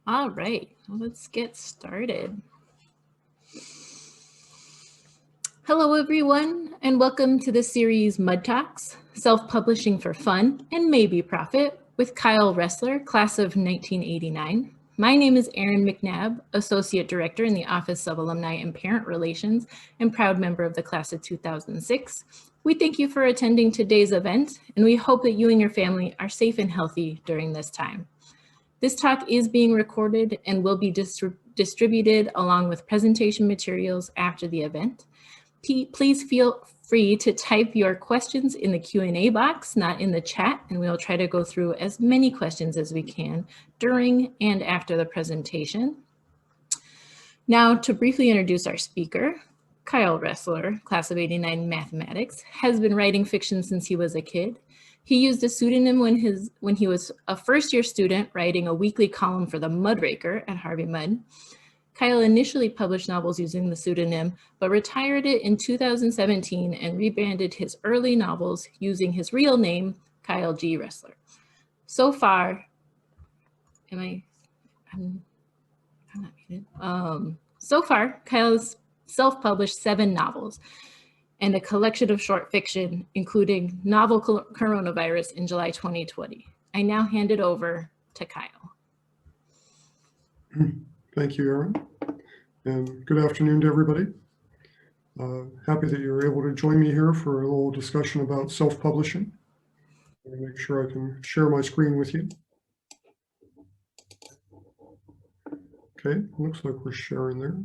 All right, let's get started. Hello, everyone, and welcome to the series Mud Talks, Self-Publishing for Fun and Maybe Profit with Kyle Roesler, class of 1989. My name is Erin McNabb, Associate Director in the Office of Alumni and Parent Relations and proud member of the class of 2006. We thank you for attending today's event, and we hope that you and your family are safe and healthy during this time. This talk is being recorded and will be distributed along with presentation materials after the event. Please feel free to type your questions in the Q&A box, not in the chat, and we'll try to go through as many questions as we can during and after the presentation. Now, to briefly introduce our speaker, Kyle Roesler, class of '89 mathematics, has been writing fiction since he was a kid. He used a pseudonym when he was a first-year student writing a weekly column for the Mudraker at Harvey Mudd. Kyle initially published novels using the pseudonym, but retired it in 2017 and rebranded his early novels using his real name, Kyle G. Roesler. So far, I'm not muted. So far, Kyle's self-published 7 novels and a collection of short fiction, including Novel Coronavirus in July 2020. I now hand it over to Kyle. Thank you, Erin, and good afternoon to everybody. Happy that you're able to join me here for a little discussion about self-publishing. Let me make sure I can share my screen with you. Okay, looks like we're sharing there.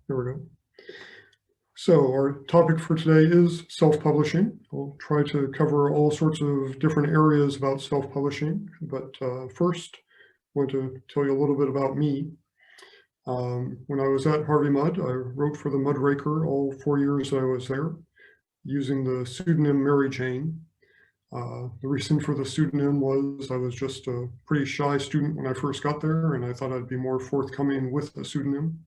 There we go. So our topic for today is self-publishing. I'll try to cover all sorts of different areas about self-publishing, but first, I want to tell you a little bit about me. When I was at Harvey Mudd, I wrote for the Mudraker all 4 years that I was there, using the pseudonym Mary Jane. The reason for the pseudonym was I was just a pretty shy student when I first got there, and I thought I'd be more forthcoming with a pseudonym.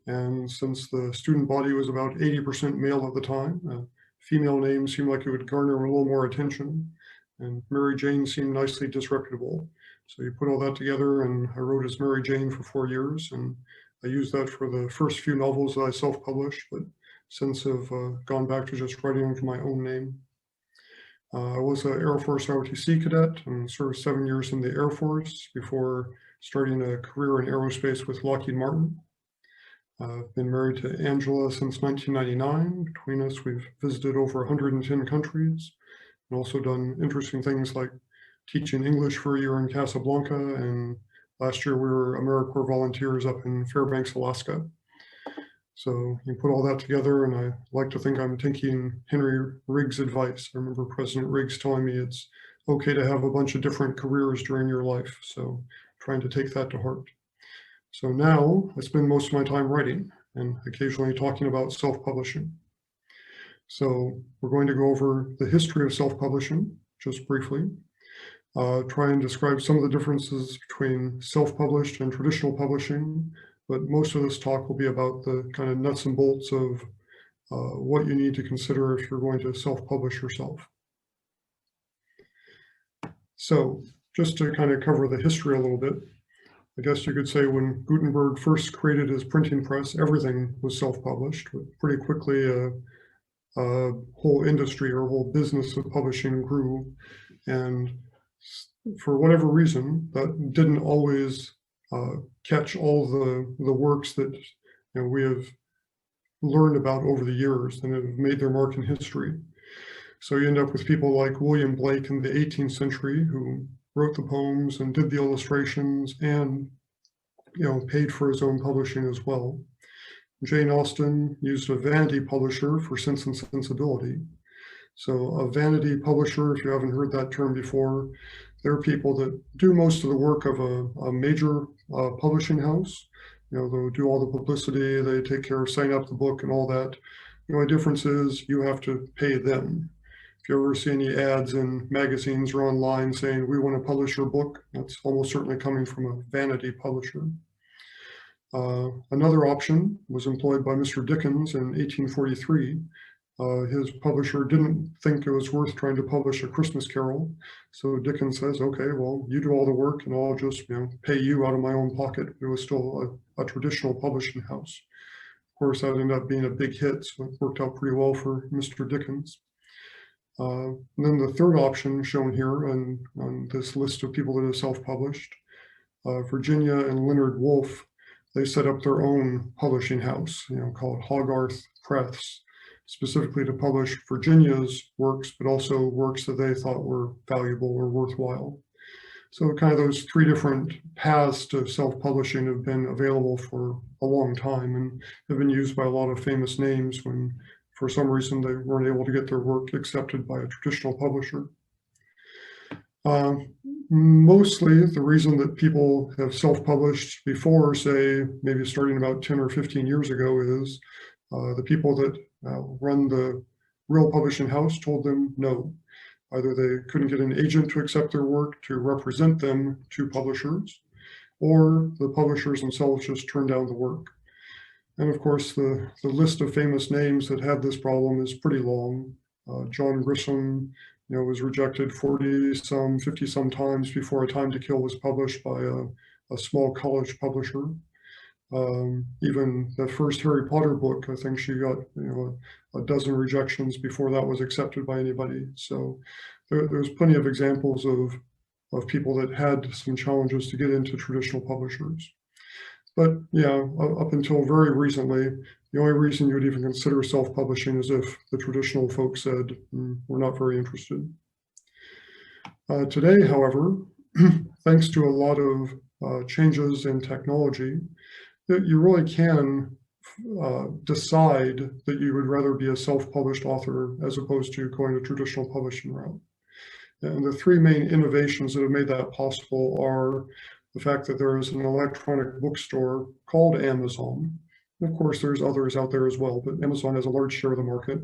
And since the student body was about 80% male at the time, a female name seemed like it would garner a little more attention, and Mary Jane seemed nicely disreputable. So you put all that together, and I wrote as Mary Jane for 4 years, and I used that for the first few novels that I self-published, but since have gone back to just writing under my own name. I was an Air Force ROTC cadet and served 7 years in the Air Force before starting a career in aerospace with Lockheed Martin. I've been married to Angela since 1999. Between us, we've visited over 110 countries and also done interesting things like teaching English for a year in Casablanca. And last year, we were AmeriCorps volunteers up in Fairbanks, Alaska. So you put all that together, and I like to think I'm taking Henry Riggs' advice. I remember President Riggs telling me it's okay to have a bunch of different careers during your life. So trying to take that to heart. So now I spend most of my time writing and occasionally talking about self-publishing. So we're going to go over the history of self-publishing just briefly, try and describe some of the differences between self-published and traditional publishing, but most of this talk will be about the kind of nuts and bolts of what you need to consider if you're going to self-publish yourself. So just to kind of cover the history a little bit, I guess you could say when Gutenberg first created his printing press, everything was self-published. Pretty quickly, a whole industry or whole business of publishing grew. And for whatever reason, that didn't always catch all the works that we have learned about over the years and have made their mark in history. So you end up with people like William Blake in the 18th century who wrote the poems and did the illustrations and paid for his own publishing as well. Jane Austen used a vanity publisher for Sense and Sensibility. So a vanity publisher, if you haven't heard that term before, they're people that do most of the work of a major publishing house. They'll do all the publicity, they take care of signing up the book and all that. The difference is you have to pay them. If you ever see any ads in magazines or online saying, we want to publish your book, that's almost certainly coming from a vanity publisher. Another option was employed by Mr. Dickens in 1843. His publisher didn't think it was worth trying to publish A Christmas Carol. So Dickens says, okay, well, you do all the work and I'll just pay you out of my own pocket. It was still a traditional publishing house. Of course, that ended up being a big hit, so it worked out pretty well for Mr. Dickens. And then the third option shown here on this list of people that have self-published, Virginia and Leonard Woolf, they set up their own publishing house, called Hogarth Press, specifically to publish Virginia's works, but also works that they thought were valuable or worthwhile. So kind of those three different paths to self-publishing have been available for a long time and have been used by a lot of famous names when, for some reason, they weren't able to get their work accepted by a traditional publisher. Mostly the reason that people have self-published before, say, maybe starting about 10 or 15 years ago, is the people that run the real publishing house told them no. Either they couldn't get an agent to accept their work to represent them to publishers, or the publishers themselves just turned down the work. And of course, the list of famous names that had this problem is pretty long. John Grisham, was rejected 40-some, 50-some times before A Time to Kill was published by a small college publisher. Even the first Harry Potter book, I think she got a dozen rejections before that was accepted by anybody. So there's plenty of examples of people that had some challenges to get into traditional publishers. But yeah, up until very recently, the only reason you would even consider self-publishing is if the traditional folks said, we're not very interested. Today, however, thanks to a lot of changes in technology, you really can decide that you would rather be a self-published author as opposed to going a traditional publishing route. And the three main innovations that have made that possible are the fact that there is an electronic bookstore called Amazon. And of course, there's others out there as well, but Amazon has a large share of the market.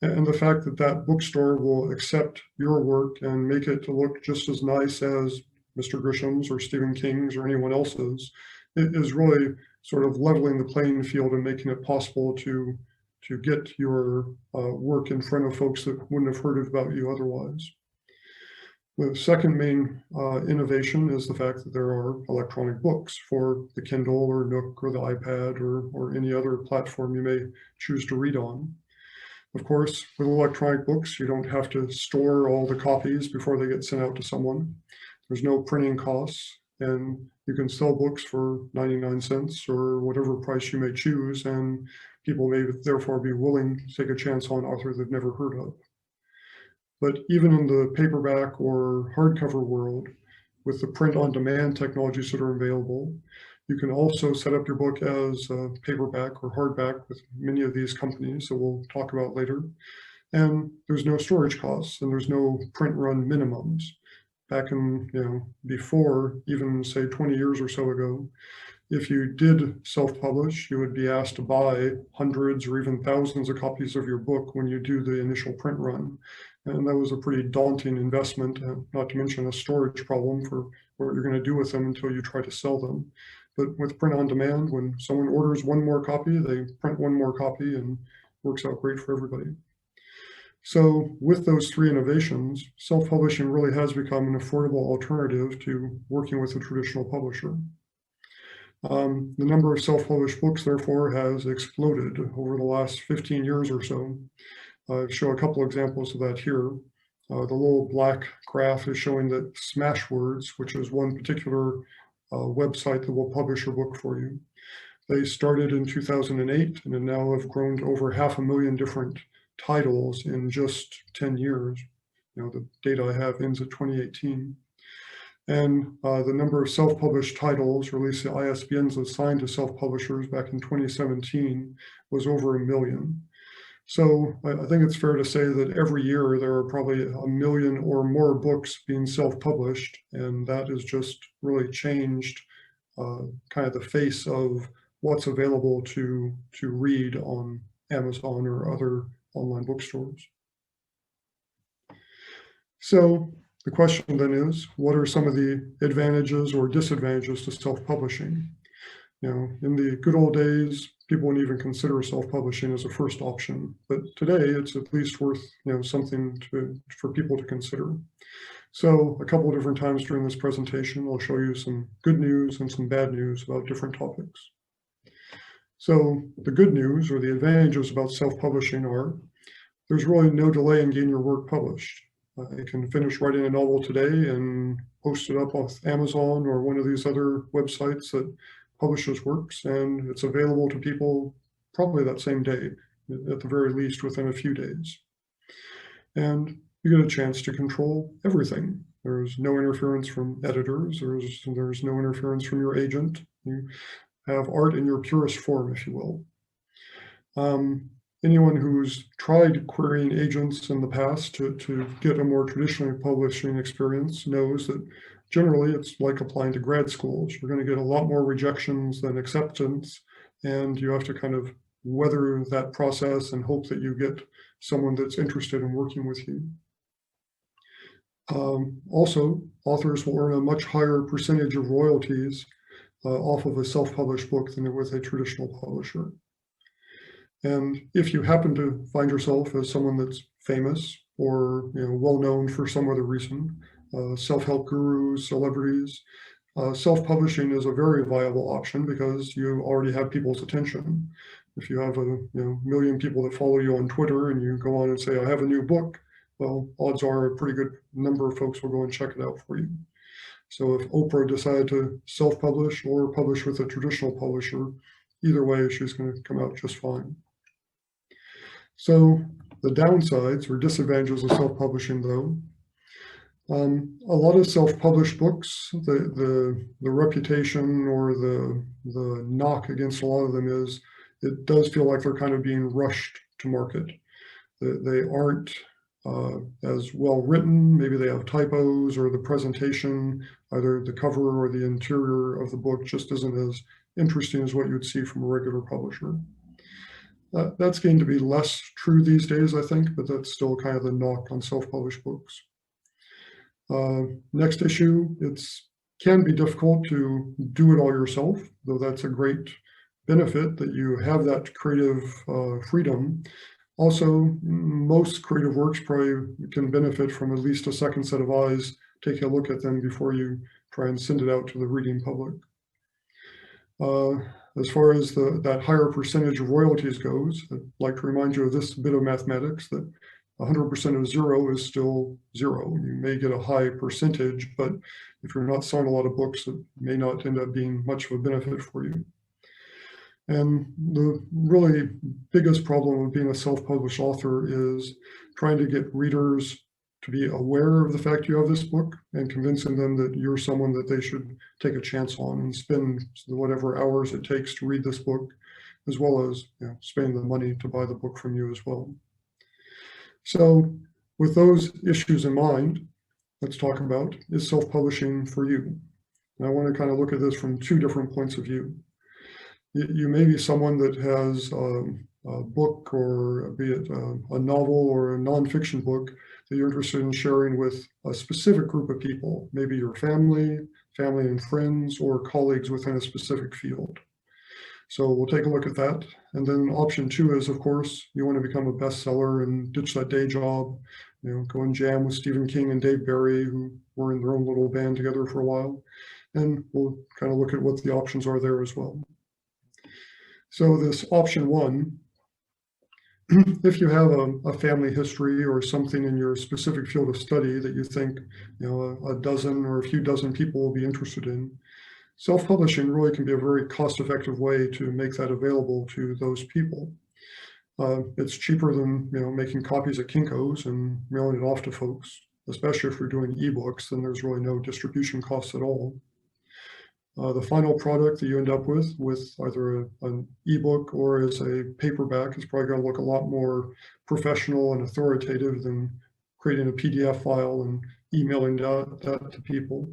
And the fact that that bookstore will accept your work and make it to look just as nice as Mr. Grisham's or Stephen King's or anyone else's, it is really sort of leveling the playing field and making it possible to get your work in front of folks that wouldn't have heard about you otherwise. The second main innovation is the fact that there are electronic books for the Kindle or Nook or the iPad or any other platform you may choose to read on. Of course, with electronic books, you don't have to store all the copies before they get sent out to someone. There's no printing costs, and you can sell books for 99 cents or whatever price you may choose, and people may therefore be willing to take a chance on authors they've never heard of. But even in the paperback or hardcover world, with the print-on-demand technologies that are available, you can also set up your book as a paperback or hardback with many of these companies that we'll talk about later. And there's no storage costs and there's no print run minimums. Back in, before, even say 20 years or so ago, if you did self-publish, you would be asked to buy hundreds or even thousands of copies of your book when you do the initial print run. And that was a pretty daunting investment, not to mention a storage problem for what you're going to do with them until you try to sell them. But with print on demand, when someone orders one more copy, they print one more copy and works out great for everybody. So with those three innovations, self-publishing really has become an affordable alternative to working with a traditional publisher. The number of self-published books, therefore, has exploded over the last 15 years or so. I show a couple examples of that here. The little black graph is showing that Smashwords, which is one particular website that will publish your book for you. They started in 2008 and now have grown to over 500,000 different titles in just 10 years. The data I have ends at 2018. And the number of self-published titles, or at least the ISBNs assigned to self-publishers back in 2017, was over 1 million. So I think it's fair to say that every year there are probably 1 million or more books being self-published, and that has just really changed kind of the face of what's available to read on Amazon or other online bookstores. So the question then is, what are some of the advantages or disadvantages to self-publishing? In the good old days, people wouldn't even consider self-publishing as a first option. But today, it's at least worth something for people to consider. So a couple of different times during this presentation, I'll show you some good news and some bad news about different topics. So the good news or the advantages about self-publishing are there's really no delay in getting your work published. You can finish writing a novel today and post it up on Amazon or one of these other websites that publishes works, and it's available to people probably that same day, at the very least within a few days. And you get a chance to control everything. There's no interference from editors. There's no interference from your agent. You have art in your purest form, if you will. Anyone who's tried querying agents in the past to get a more traditionally publishing experience knows that generally it's like applying to grad schools. You're going to get a lot more rejections than acceptance, and you have to kind of weather that process and hope that you get someone that's interested in working with you. Also, authors will earn a much higher percentage of royalties off of a self-published book than with a traditional publisher. And if you happen to find yourself as someone that's famous or well-known for some other reason, self-help gurus, celebrities, self-publishing is a very viable option because you already have people's attention. If you have a million people that follow you on Twitter and you go on and say, I have a new book, well, odds are a pretty good number of folks will go and check it out for you. So if Oprah decided to self-publish or publish with a traditional publisher, either way, she's going to come out just fine. So the downsides or disadvantages of self-publishing, though, a lot of self-published books, the reputation or the knock against a lot of them is it does feel like they're kind of being rushed to market. They aren't as well written. Maybe they have typos, or the presentation, either the cover or the interior of the book, just isn't as interesting as what you'd see from a regular publisher. That's getting to be less true these days, I think, but that's still kind of the knock on self-published books. Next issue, it can be difficult to do it all yourself, though that's a great benefit that you have that creative freedom. Also, most creative works probably can benefit from at least a second set of eyes taking a look at them before you try and send it out to the reading public. As far as that higher percentage of royalties goes, I'd like to remind you of this bit of mathematics, that 100% of zero is still zero. You may get a high percentage, but if you're not selling a lot of books, it may not end up being much of a benefit for you. And the really biggest problem of being a self-published author is trying to get readers to be aware of the fact you have this book and convincing them that you're someone that they should take a chance on and spend whatever hours it takes to read this book, as well as spending the money to buy the book from you as well. So with those issues in mind, let's talk about, is self-publishing for you? And I want to kind of look at this from two different points of view. You may be someone that has a book, or be it a novel or a nonfiction book, that you're interested in sharing with a specific group of people, maybe your family and friends, or colleagues within a specific field. So we'll take a look at that. And then option two is, of course, you want to become a bestseller and ditch that day job, go and jam with Stephen King and Dave Barry, who were in their own little band together for a while. And we'll kind of look at what the options are there as well. So this option one, if you have a family history or something in your specific field of study that you think a dozen or a few dozen people will be interested in, self-publishing really can be a very cost-effective way to make that available to those people. It's cheaper than making copies at Kinko's and mailing it off to folks, especially if you're doing ebooks, then there's really no distribution costs at all. The final product that you end up with either an ebook or as a paperback is probably going to look a lot more professional and authoritative than creating a PDF file and emailing that to people.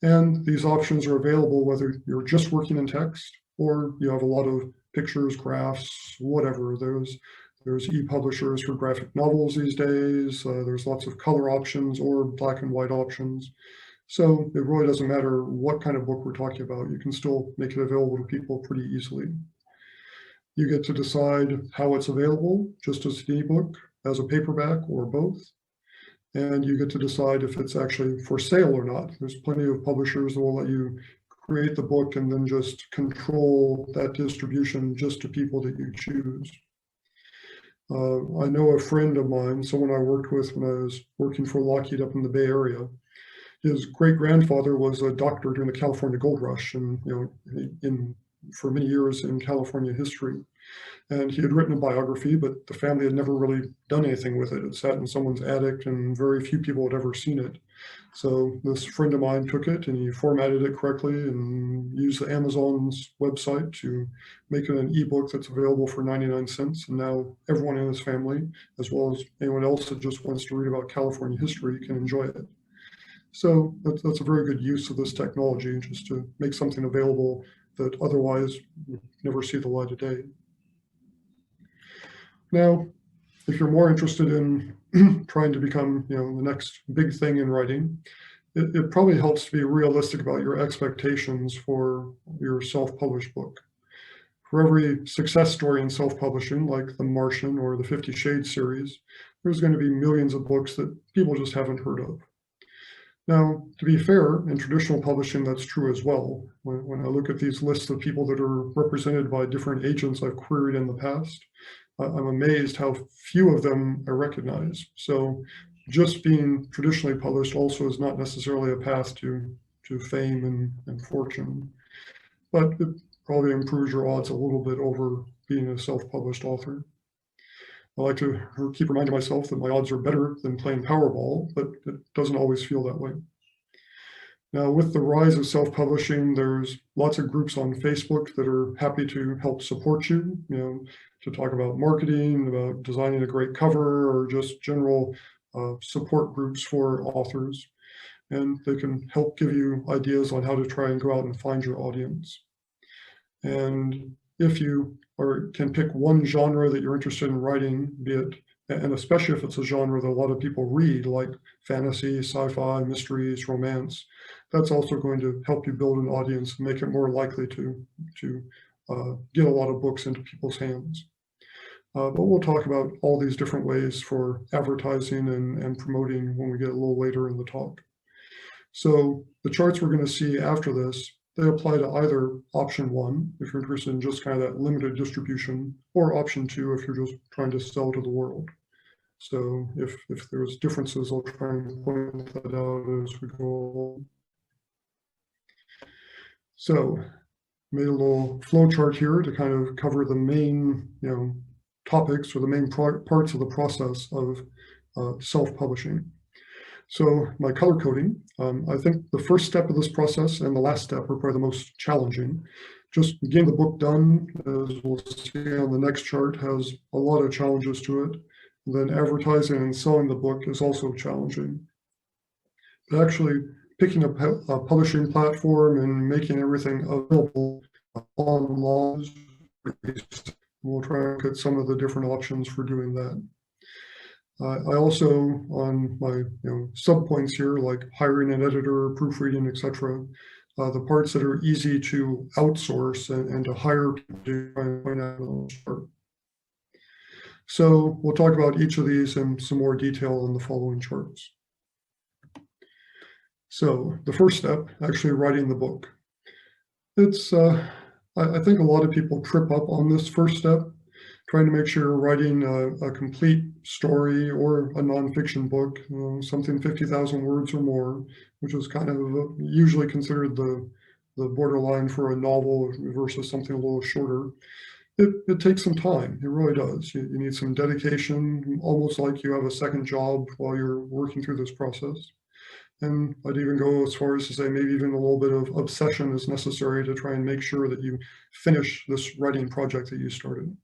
And these options are available whether you're just working in text or you have a lot of pictures, graphs, whatever. There's e-publishers for graphic novels these days. There's lots of color options or black and white options. So it really doesn't matter what kind of book we're talking about. You can still make it available to people pretty easily. You get to decide how it's available, just as an ebook, as a paperback, or both. And you get to decide if it's actually for sale or not. There's plenty of publishers that will let you create the book and then just control that distribution just to people that you choose. I know a friend of mine, someone I worked with when I was working for Lockheed up in the Bay Area. His great-grandfather was a doctor during the California Gold Rush, and for many years in California history. And he had written a biography, but the family had never really done anything with it. It sat in someone's attic, and very few people had ever seen it. So this friend of mine took it and he formatted it correctly and used the Amazon's website to make it an ebook that's available for 99 cents. And now everyone in his family, as well as anyone else that just wants to read about California history, can enjoy it. So that's a very good use of this technology, just to make something available that otherwise would never see the light of day. Now, if you're more interested in trying to become, the next big thing in writing, it probably helps to be realistic about your expectations for your self-published book. For every success story in self-publishing, like The Martian or the 50 Shades series, there's going to be millions of books that people just haven't heard of. Now, to be fair, in traditional publishing, that's true as well. When I look at these lists of people that are represented by different agents I've queried in the past, I'm amazed how few of them I recognize. So just being traditionally published also is not necessarily a path to fame and fortune, but it probably improves your odds a little bit over being a self-published author. I like to keep reminding myself that my odds are better than playing Powerball, but it doesn't always feel that way. Now, with the rise of self-publishing, there's lots of groups on Facebook that are happy to help support you, to talk about marketing, about designing a great cover, or just general support groups for authors. And they can help give you ideas on how to try and go out and find your audience. And if you can pick one genre that you're interested in writing, and especially if it's a genre that a lot of people read, like fantasy, sci-fi, mysteries, romance, that's also going to help you build an audience and make it more likely to get a lot of books into people's hands. But we'll talk about all these different ways for advertising and promoting when we get a little later in the talk. So the charts we're going to see after this, they apply to either option 1, if you're interested in just kind of that limited distribution, or option 2, if you're just trying to sell to the world. So if there's differences, I'll try and point that out as we go along. So made a little flow chart here to kind of cover the main, topics or the main parts of the process of self-publishing. So my color coding, I think the first step of this process and the last step are probably the most challenging. Just getting the book done, as we'll see on the next chart, has a lot of challenges to it. And then advertising and selling the book is also challenging. But actually picking a publishing platform and making everything available online, we'll try and look at some of the different options for doing that. I also, on my sub-points here, like hiring an editor, proofreading, etc., the parts that are easy to outsource and to hire people to try and point out on the chart. So we'll talk about each of these in some more detail on the following charts. So the first step, actually writing the book. It's, I think a lot of people trip up on this first step, trying to make sure you're writing a complete story or a nonfiction book, something 50,000 words or more, which is kind of usually considered the borderline for a novel versus something a little shorter. It takes some time, it really does. You need some dedication, almost like you have a second job while you're working through this process. And I'd even go as far as to say maybe even a little bit of obsession is necessary to try and make sure that you finish this writing project that you started.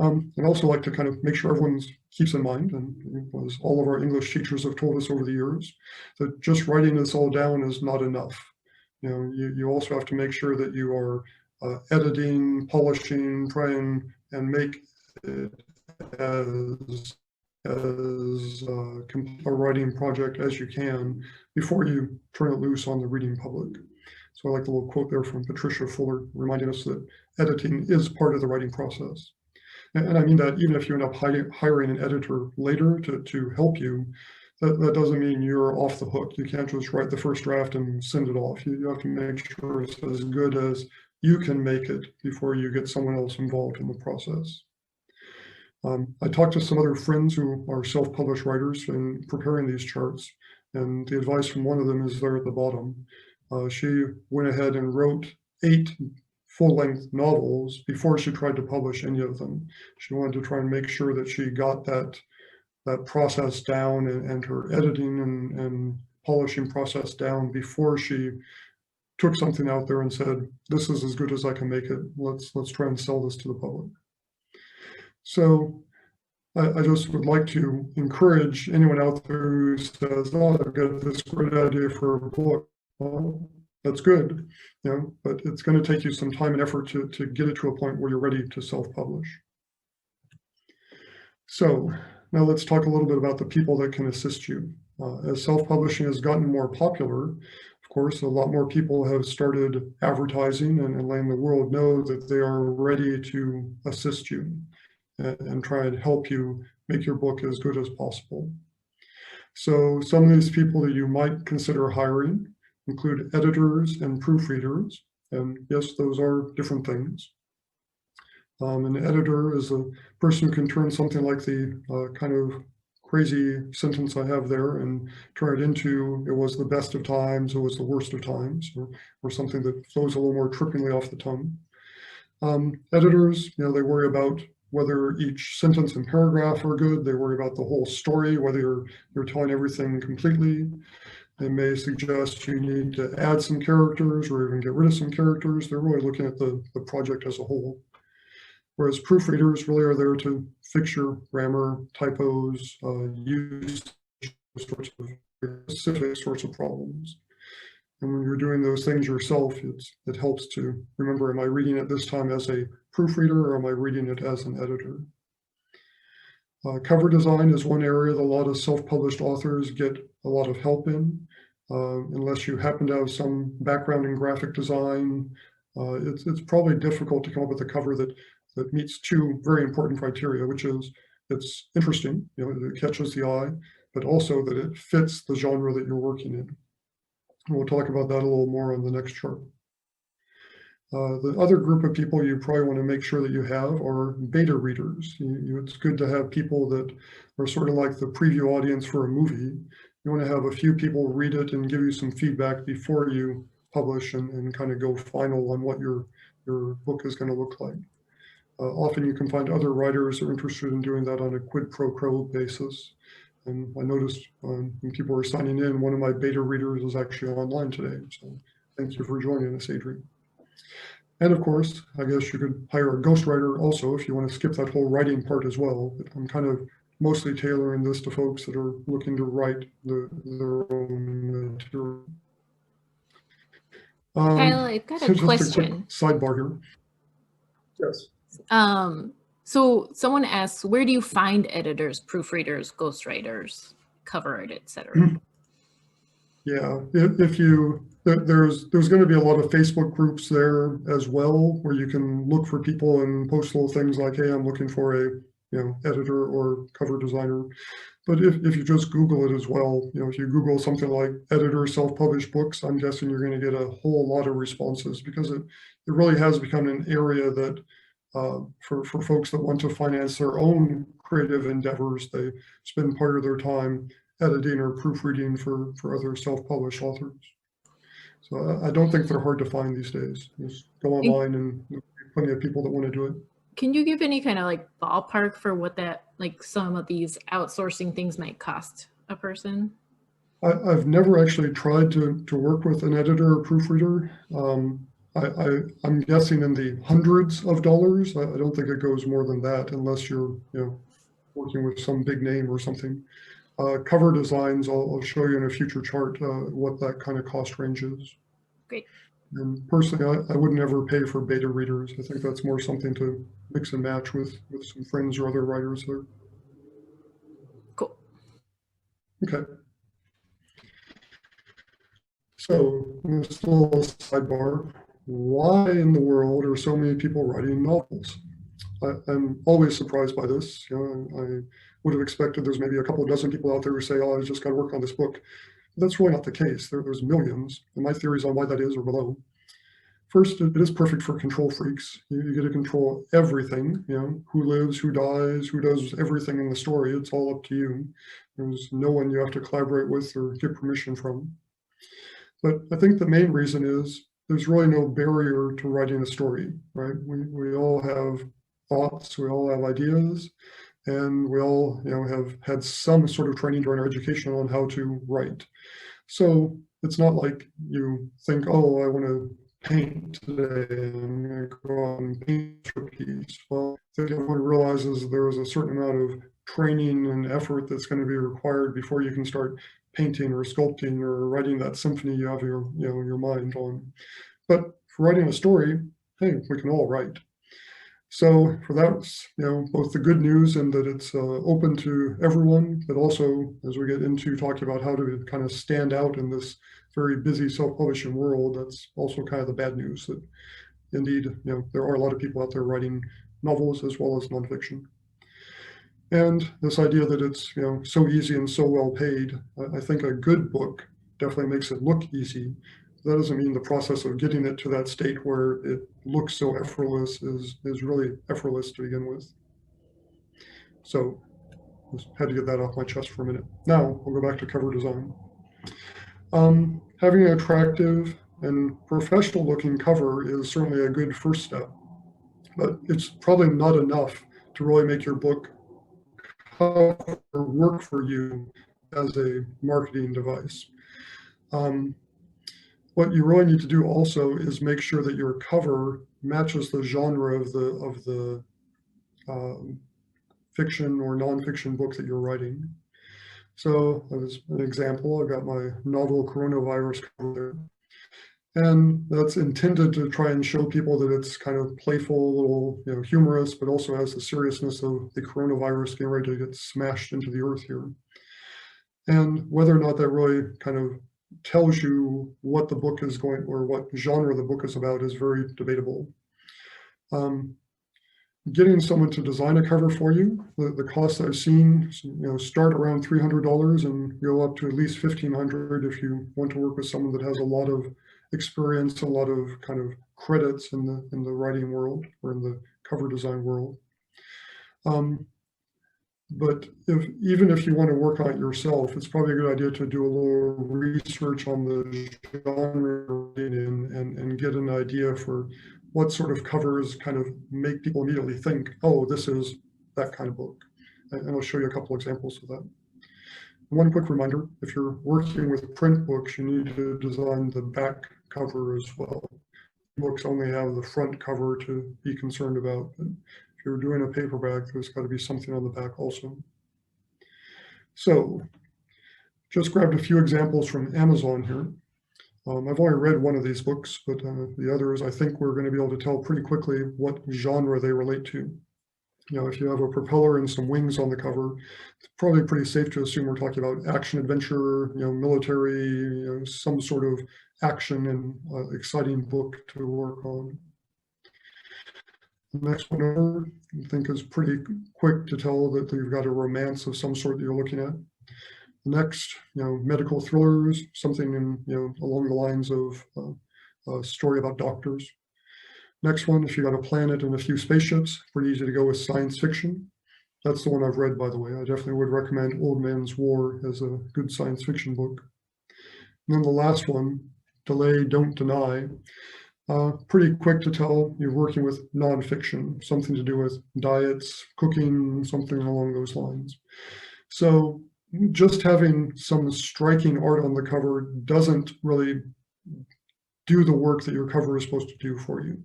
I'd also like to kind of make sure everyone keeps in mind, and as all of our English teachers have told us over the years, that just writing this all down is not enough. You also have to make sure that you are editing, polishing, trying and make it as a writing project as you can before you turn it loose on the reading public. So I like the little quote there from Patricia Fuller, reminding us that editing is part of the writing process. And I mean that even if you end up hiring an editor later to help you, that doesn't mean you're off the hook. You can't just write the first draft and send it off. You have to make sure it's as good as you can make it before you get someone else involved in the process. I talked to some other friends who are self-published writers in preparing these charts, and the advice from one of them is there at the bottom. She went ahead and wrote 8 full-length novels before she tried to publish any of them. She wanted to try and make sure that she got that process down and her editing and polishing process down before she took something out there and said, this is as good as I can make it. Let's try and sell this to the public. So I just would like to encourage anyone out there who says, oh, I've got this great idea for a book. Well, that's good, but it's going to take you some time and effort to get it to a point where you're ready to self-publish. So now let's talk a little bit about the people that can assist you. As self-publishing has gotten more popular, of course, a lot more people have started advertising and letting the world know that they are ready to assist you and try and help you make your book as good as possible. So some of these people that you might consider hiring include editors and proofreaders. And yes, those are different things. An editor is a person who can turn something like the kind of crazy sentence I have there and turn it into, it was the best of times, it was the worst of times, or something that flows a little more trippingly off the tongue. Editors, they worry about whether each sentence and paragraph are good. They worry about the whole story, whether you're telling everything completely. They may suggest you need to add some characters or even get rid of some characters. They're really looking at the project as a whole. Whereas proofreaders really are there to fix your grammar, typos, use sorts of specific sorts of problems. And when you're doing those things yourself, it helps to remember, am I reading it this time as a proofreader or am I reading it as an editor? Cover design is one area that a lot of self-published authors get a lot of help in. Unless you happen to have some background in graphic design, it's probably difficult to come up with a cover that meets 2 very important criteria, which is it's interesting, it catches the eye, but also that it fits the genre that you're working in. And we'll talk about that a little more on the next chart. The other group of people you probably want to make sure that you have are beta readers. It's good to have people that are sort of like the preview audience for a movie. You want to have a few people read it and give you some feedback before you publish and kind of go final on what your book is going to look like. Often you can find other writers who are interested in doing that on a quid pro quo basis. And I noticed when people were signing in, one of my beta readers is actually online today. So thank you for joining us, Adrian. And of course, I guess you could hire a ghostwriter also if you want to skip that whole writing part as well. But I'm kind of mostly tailoring this to folks that are looking to write their own material. Kyle, I've got a question. Just a quick sidebar here. Yes. So someone asks, where do you find editors, proofreaders, ghostwriters, cover art, etc.? Yeah, there's going to be a lot of Facebook groups there as well, where you can look for people and post little things like, hey, I'm looking for a editor or cover designer. But if you just Google it as well, if you Google something like editor self-published books, I'm guessing you're going to get a whole lot of responses, because it really has become an area that for folks that want to finance their own creative endeavors, they spend part of their time editing or proofreading for other self-published authors. So I don't think they're hard to find these days. Just go online and there'll be plenty of people that want to do it. Can you give any kind of like ballpark for what that, like some of these outsourcing things might cost a person? I've never actually tried to work with an editor or proofreader. I'm guessing in the hundreds of dollars. I don't think it goes more than that unless you're working with some big name or something. Cover designs, I'll show you in a future chart what that kind of cost range is. Great. And personally, I wouldn't ever pay for beta readers. I think that's more something to mix and match with some friends or other writers there. Cool. Okay. So, this little sidebar, why in the world are so many people writing novels? I'm always surprised by this. I would have expected there's maybe a couple of dozen people out there who say, oh, I just got to work on this book. That's really not the case. There's millions, and my theories on why that is are below. First, it is perfect for control freaks. You get to control everything, who lives, who dies, who does everything in the story. It's all up to you. There's no one you have to collaborate with or get permission from. But I think the main reason is there's really no barrier to writing a story, right? We all have thoughts, we all have ideas, and we all have had some sort of training during our education on how to write. So it's not like you think, oh, I want to paint today and I'm going to go on and paint a piece. Well, I think everyone realizes there's a certain amount of training and effort that's going to be required before you can start painting or sculpting or writing that symphony you have your mind on. But for writing a story, hey, we can all write. So for that, both the good news and that it's open to everyone, but also as we get into talking about how to kind of stand out in this very busy self-publishing world, that's also kind of the bad news that indeed, there are a lot of people out there writing novels as well as nonfiction. And this idea that it's so easy and so well paid, I think a good book definitely makes it look easy. That doesn't mean the process of getting it to that state where it looks so effortless is really effortless to begin with. So just had to get that off my chest for a minute. Now we'll go back to cover design. Having an attractive and professional looking cover is certainly a good first step, but it's probably not enough to really make your book work for you as a marketing device. What you really need to do also is make sure that your cover matches the genre of the fiction or nonfiction book that you're writing. So as an example, I've got my novel Coronavirus cover there. And that's intended to try and show people that it's kind of playful, a little humorous, but also has the seriousness of the coronavirus getting ready to get smashed into the earth here. And whether or not that really kind of tells you what the book is going, or what genre the book is about, is very debatable. Getting someone to design a cover for you, the costs I've seen, start around $300 and go up to at least $1,500 if you want to work with someone that has a lot of experience, a lot of kind of credits in the writing world or in the cover design world. But even if you want to work on it yourself, it's probably a good idea to do a little research on the genre and get an idea for what sort of covers kind of make people immediately think, oh, this is that kind of book. And I'll show you a couple examples of that. One quick reminder, if you're working with print books, you need to design the back cover as well. Books only have the front cover to be concerned about. But if you're doing a paperback, there's got to be something on the back also. So just grabbed a few examples from Amazon here. I've only read one of these books, but the others, I think we're going to be able to tell pretty quickly what genre they relate to. If you have a propeller and some wings on the cover, it's probably pretty safe to assume we're talking about action adventure, military, some sort of action and exciting book to work on. The next one over, I think, is pretty quick to tell that you've got a romance of some sort that you're looking at. Next, medical thrillers, something in, along the lines of a story about doctors. Next one, if you got a planet and a few spaceships, pretty easy to go with science fiction. That's the one I've read, by the way. I definitely would recommend Old Man's War as a good science fiction book. And then the last one, Delay, Don't Deny. Pretty quick to tell you're working with nonfiction, something to do with diets, cooking, something along those lines. So just having some striking art on the cover doesn't really do the work that your cover is supposed to do for you.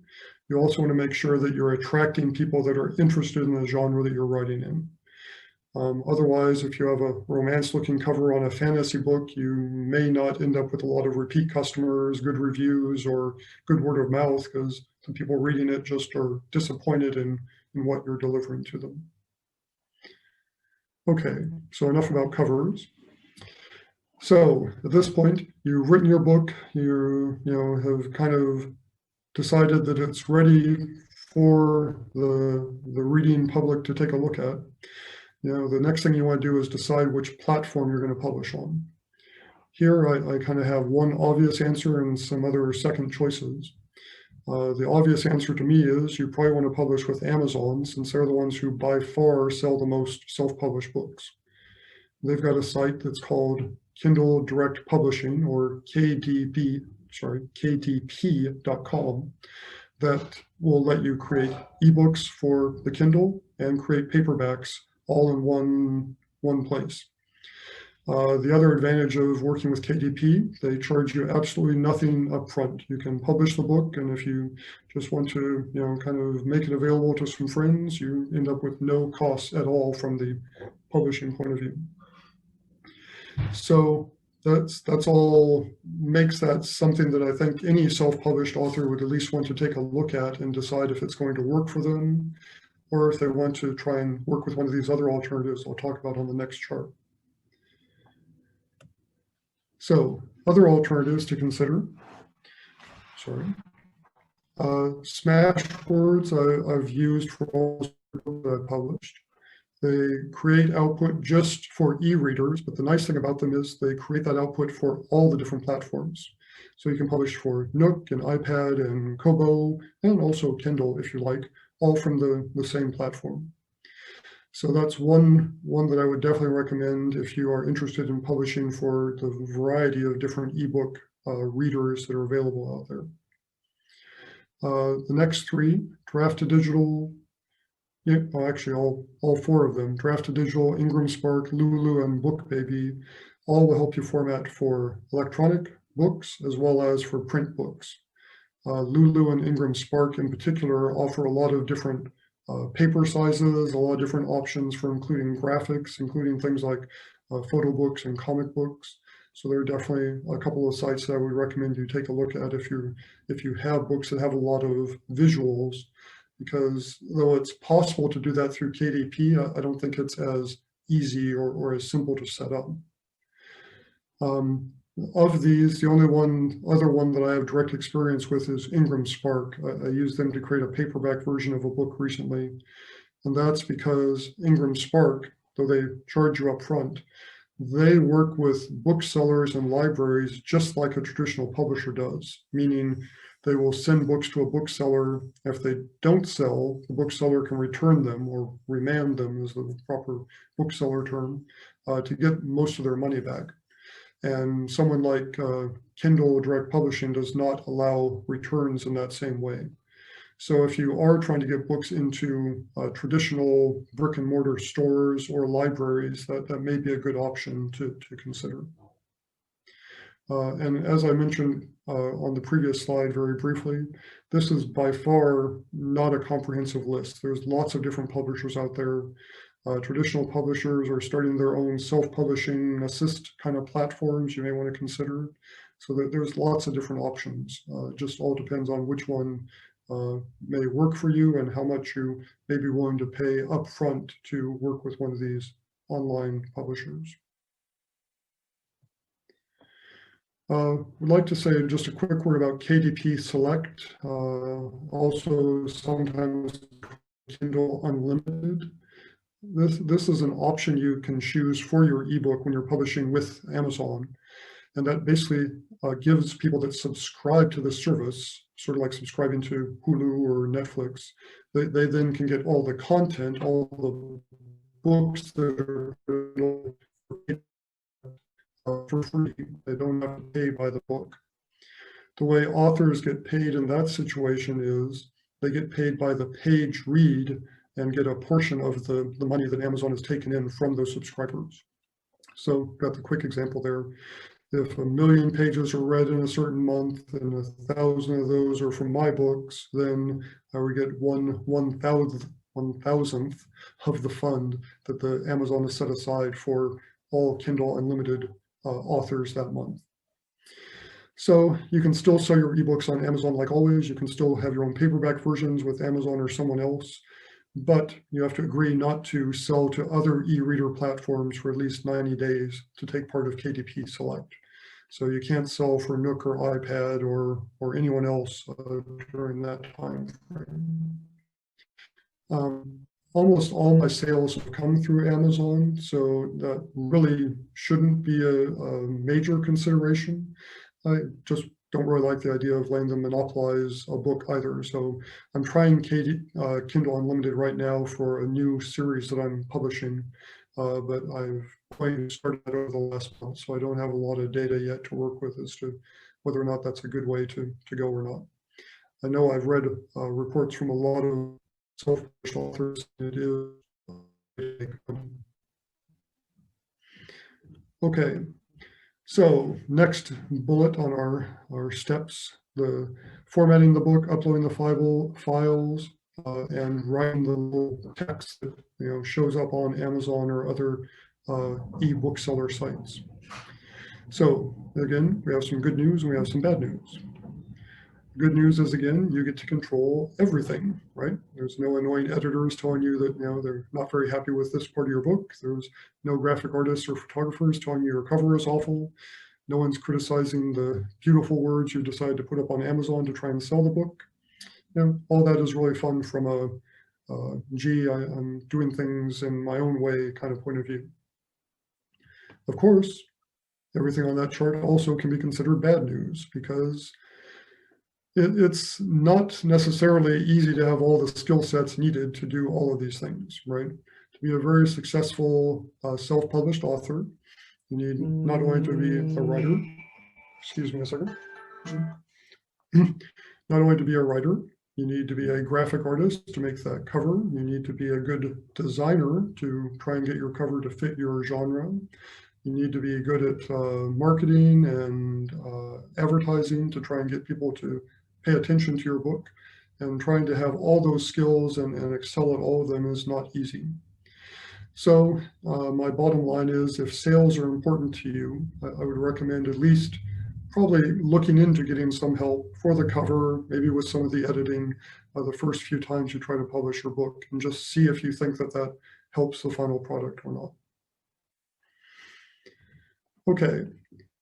You also want to make sure that you're attracting people that are interested in the genre that you're writing in. Otherwise, if you have a romance-looking cover on a fantasy book, you may not end up with a lot of repeat customers, good reviews, or good word of mouth, because the people reading it just are disappointed in what you're delivering to them. Okay, so enough about covers. So at this point, you've written your book, you have kind of decided that it's ready for the reading public to take a look at. The next thing you want to do is decide which platform you're going to publish on. Here, I kind of have one obvious answer and some other second choices. The obvious answer to me is you probably want to publish with Amazon, since they're the ones who by far sell the most self-published books. They've got a site that's called Kindle Direct Publishing, or KDP.com, that will let you create ebooks for the Kindle and create paperbacks all in one place. The other advantage of working with KDP, they charge you absolutely nothing up front. You can publish the book, and if you just want to, kind of make it available to some friends, you end up with no costs at all from the publishing point of view. So that's all makes that something that I think any self-published author would at least want to take a look at and decide if it's going to work for them, or if they want to try and work with one of these other alternatives I'll talk about on the next chart. So other alternatives to consider, Smashwords I've used for all the books that I've published. They create output just for e-readers, but the nice thing about them is they create that output for all the different platforms. So you can publish for Nook and iPad and Kobo, and also Kindle if you like, all from the same platform. So that's one that I would definitely recommend if you are interested in publishing for the variety of different ebook readers that are available out there. The next three, Draft to Digital, actually all four of them, Draft to Digital, Ingram Spark, Lulu, and BookBaby, all will help you format for electronic books as well as for print books. Lulu and Ingram Spark in particular offer a lot of different paper sizes, a lot of different options for including graphics, including things like photo books and comic books. So there are definitely a couple of sites that I would recommend you take a look at if you have books that have a lot of visuals, because though it's possible to do that through KDP, I don't think it's as easy or as simple to set up. Of these, the only other one that I have direct experience with is Ingram Spark. I used them to create a paperback version of a book recently. And that's because Ingram Spark, though they charge you up front, they work with booksellers and libraries just like a traditional publisher does, meaning they will send books to a bookseller. If they don't sell, the bookseller can return them, or remand them is the proper bookseller term, to get most of their money back. And someone like Kindle Direct Publishing does not allow returns in that same way. So if you are trying to get books into traditional brick and mortar stores or libraries, that may be a good option to consider. And as I mentioned on the previous slide very briefly, this is by far not a comprehensive list. There's lots of different publishers out there. Traditional publishers are starting their own self-publishing assist kind of platforms you may want to consider. So there's lots of different options. It just all depends on which one may work for you and how much you may be willing to pay upfront to work with one of these online publishers. Would like to say just a quick word about KDP Select, also sometimes Kindle Unlimited. This is an option you can choose for your ebook when you're publishing with Amazon. And that basically gives people that subscribe to the service, sort of like subscribing to Hulu or Netflix, they then can get all the content, all the books that are for free. They don't have to pay by the book. The way authors get paid in that situation is they get paid by the page read and get a portion of the money that Amazon has taken in from those subscribers. So got the quick example there. If 1 million pages are read in a certain month and 1,000 of those are from my books, then I would get 1,000th of the fund that the Amazon has set aside for all Kindle Unlimited authors that month. So you can still sell your ebooks on Amazon like always. You can still have your own paperback versions with Amazon or someone else. but you have to agree not to sell to other e-reader platforms for at least 90 days to take part of KDP Select. So you can't sell for Nook or iPad or anyone else during that time frame. Almost all my sales have come through Amazon, so that really shouldn't be a major consideration. I just don't really like the idea of letting them monopolize a book either. So I'm trying Kindle Unlimited right now for a new series that I'm publishing, but I've only started that over the last month, so I don't have a lot of data yet to work with as to whether or not that's a good way to go or not. I know I've read reports from a lot of self-published authors. It is okay. So next bullet on our steps, the formatting the book, uploading the files, and writing the little text that shows up on Amazon or other e-book seller sites. So again, we have some good news and we have some bad news. Good news is, again, you get to control everything, right? There's no annoying editors telling you that they're not very happy with this part of your book. There's no graphic artists or photographers telling you your cover is awful. No one's criticizing the beautiful words you decide to put up on Amazon to try and sell the book. All that is really fun from a gee, I'm doing things in my own way kind of point of view. Of course, everything on that chart also can be considered bad news because it's not necessarily easy to have all the skill sets needed to do all of these things, right? To be a very successful self-published author, you need not only to be a writer, excuse me a second, not only to be a writer, you need to be a graphic artist to make that cover. You need to be a good designer to try and get your cover to fit your genre. You need to be good at marketing and advertising to try and get people to pay attention to your book, and trying to have all those skills and excel at all of them is not easy. So my bottom line is, if sales are important to you, I would recommend at least probably looking into getting some help for the cover, maybe with some of the editing the first few times you try to publish your book, and just see if you think that helps the final product or not. Okay.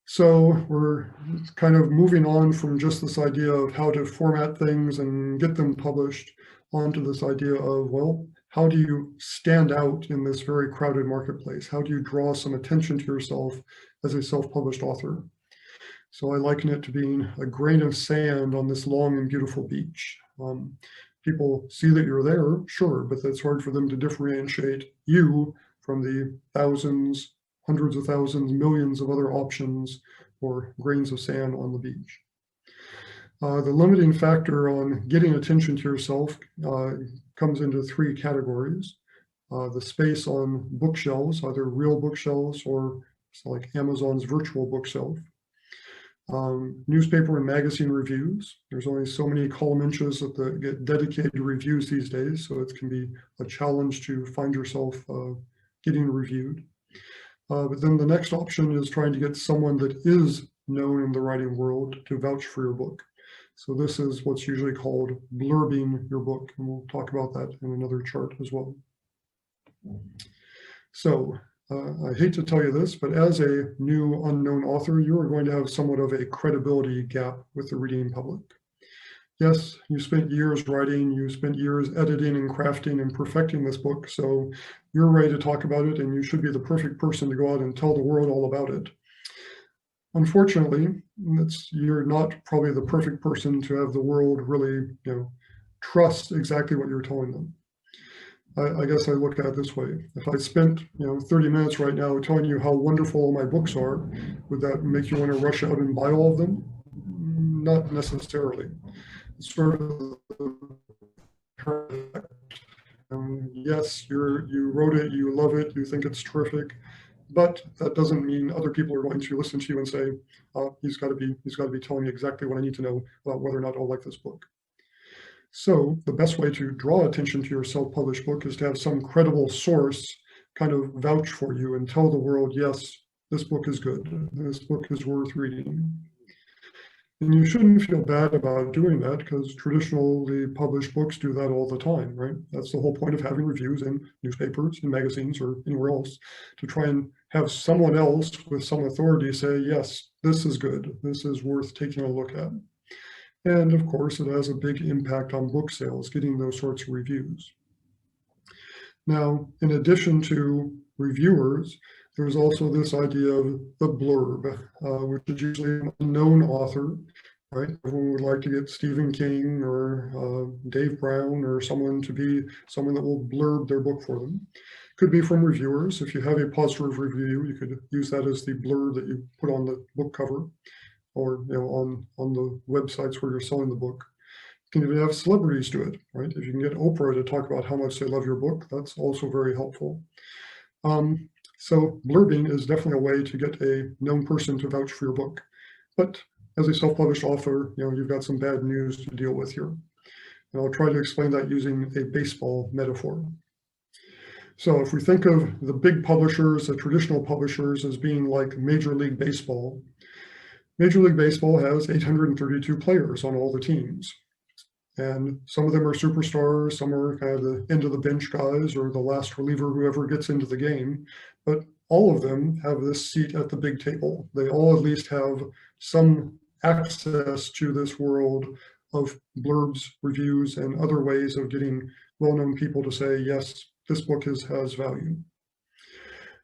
So we're kind of moving on from just this idea of how to format things and get them published onto this idea of, well, how do you stand out in this very crowded marketplace? How do you draw some attention to yourself as a self-published author? So I liken it to being a grain of sand on this long and beautiful beach. People see that you're there, sure, but that's hard for them to differentiate you from the thousands, hundreds of thousands, millions of other options or grains of sand on the beach. The limiting factor on getting attention to yourself comes into three categories. The space on bookshelves, either real bookshelves or like Amazon's virtual bookshelf. Newspaper and magazine reviews. There's only so many column inches that get dedicated to reviews these days, so it can be a challenge to find yourself getting reviewed. But then the next option is trying to get someone that is known in the writing world to vouch for your book. So this is what's usually called blurbing your book, and we'll talk about that in another chart as well. So I hate to tell you this, but as a new unknown author, you are going to have somewhat of a credibility gap with the reading public. Yes, you spent years writing, you spent years editing and crafting and perfecting this book, so you're ready to talk about it, and you should be the perfect person to go out and tell the world all about it. Unfortunately, you're not probably the perfect person to have the world really, trust exactly what you're telling them. I guess I look at it this way. If I spent 30 minutes right now telling you how wonderful all my books are, would that make you want to rush out and buy all of them? Not necessarily. It's sort of yes, you wrote it, you love it, you think it's terrific, but that doesn't mean other people are going to listen to you and say, he's got to be telling me exactly what I need to know about whether or not I'll like this book. So the best way to draw attention to your self-published book is to have some credible source kind of vouch for you and tell the world, yes, this book is good. This book is worth reading. And you shouldn't feel bad about doing that because traditionally published books do that all the time, right? That's the whole point of having reviews in newspapers and magazines or anywhere else, to try and have someone else with some authority say, yes, this is good, this is worth taking a look at. And of course, it has a big impact on book sales, getting those sorts of reviews. Now, in addition to reviewers, there's also this idea of the blurb, which is usually an unknown author, right? Everyone would like to get Stephen King or Dave Brown or someone to be someone that will blurb their book for them. Could be from reviewers. If you have a positive review, you could use that as the blurb that you put on the book cover, or on the websites where you're selling the book. You can even have celebrities do it, right? If you can get Oprah to talk about how much they love your book, that's also very helpful. So blurbing is definitely a way to get a known person to vouch for your book. But as a self-published author, you've got some bad news to deal with here. And I'll try to explain that using a baseball metaphor. So if we think of the big publishers, the traditional publishers, as being like Major League Baseball, Major League Baseball has 832 players on all the teams. And some of them are superstars, some are kind of the end of the bench guys or the last reliever, whoever gets into the game. But all of them have this seat at the big table. They all at least have some access to this world of blurbs, reviews, and other ways of getting well-known people to say, yes, this book has value.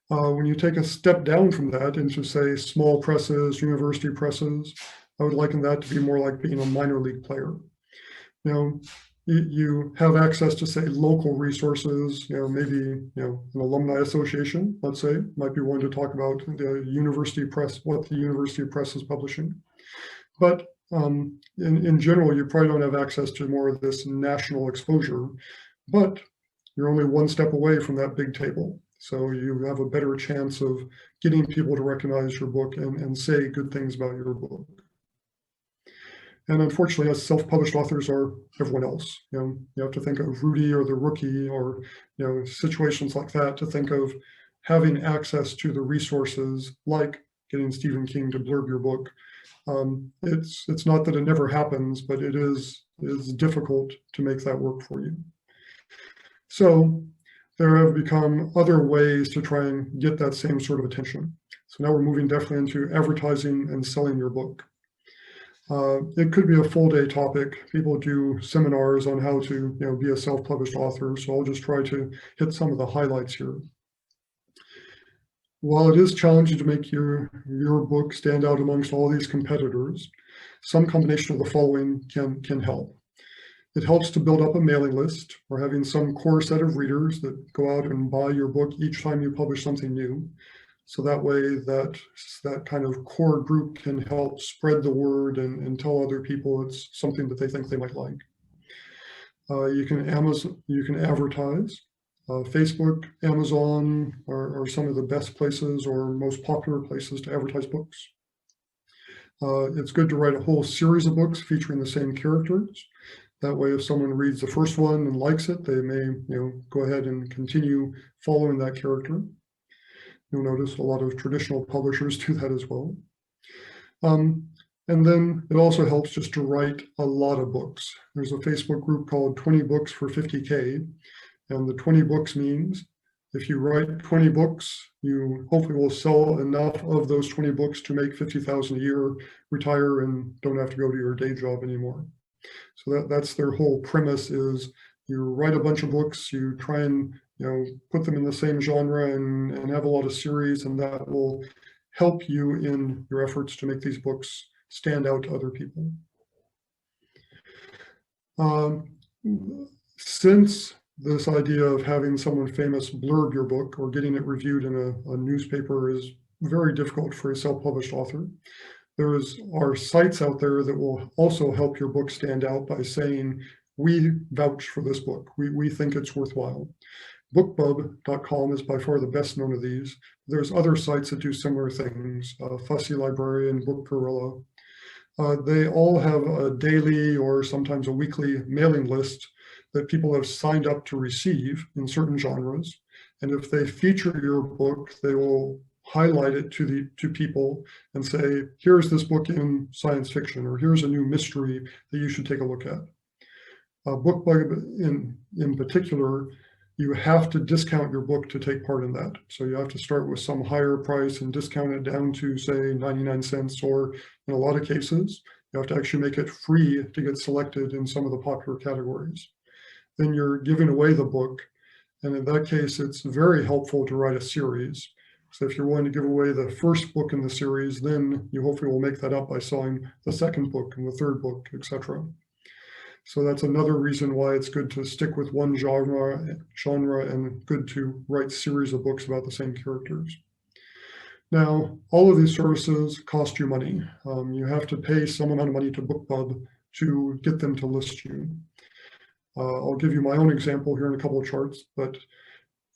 When you take a step down from that into, say, small presses, university presses, I would liken that to be more like being a minor league player. You have access to, say, local resources, maybe, an alumni association, let's say, might be one to talk about the university press, what the university press is publishing. But in general, you probably don't have access to more of this national exposure, but you're only one step away from that big table. So you have a better chance of getting people to recognize your book and say good things about your book. And unfortunately, as self-published authors are everyone else. You have to think of Rudy or the Rookie or situations like that to think of having access to the resources like getting Stephen King to blurb your book. It's not that it never happens, but it is difficult to make that work for you. So there have become other ways to try and get that same sort of attention. So now we're moving definitely into advertising and selling your book. It could be a full day topic. People do seminars on how to be a self-published author. So I'll just try to hit some of the highlights here. While it is challenging to make your book stand out amongst all these competitors, some combination of the following can help. It helps to build up a mailing list or having some core set of readers that go out and buy your book each time you publish something new. So that way that kind of core group can help spread the word and tell other people it's something that they think they might like. You can advertise. Facebook, Amazon are some of the best places or most popular places to advertise books. It's good to write a whole series of books featuring the same characters. That way, if someone reads the first one and likes it, they may go ahead and continue following that character. You'll notice a lot of traditional publishers do that as well. And then it also helps just to write a lot of books. There's a Facebook group called 20 Books for 50K. And the 20 books means if you write 20 books, you hopefully will sell enough of those 20 books to make $50,000 a year, retire, and don't have to go to your day job anymore. So that's their whole premise is you write a bunch of books, you try and put them in the same genre and have a lot of series, and that will help you in your efforts to make these books stand out to other people. Since this idea of having someone famous blurb your book or getting it reviewed in a newspaper is very difficult for a self-published author, there are sites out there that will also help your book stand out by saying, we vouch for this book. We think it's worthwhile. Bookbub.com is by far the best known of these. There's other sites that do similar things, Fussy Librarian, Book Gorilla. They all have a daily or sometimes a weekly mailing list that people have signed up to receive in certain genres. And if they feature your book, they will highlight it to people and say, here's this book in science fiction, or here's a new mystery that you should take a look at. Bookbub in particular, you have to discount your book to take part in that. So you have to start with some higher price and discount it down to, say, 99 cents, or in a lot of cases, you have to actually make it free to get selected in some of the popular categories. Then you're giving away the book. And in that case, it's very helpful to write a series. So if you're willing to give away the first book in the series, then you hopefully will make that up by selling the second book and the third book, etc. So that's another reason why it's good to stick with one genre and good to write series of books about the same characters. Now, all of these services cost you money. You have to pay some amount of money to Bookbub to get them to list you. I'll give you my own example here in a couple of charts, but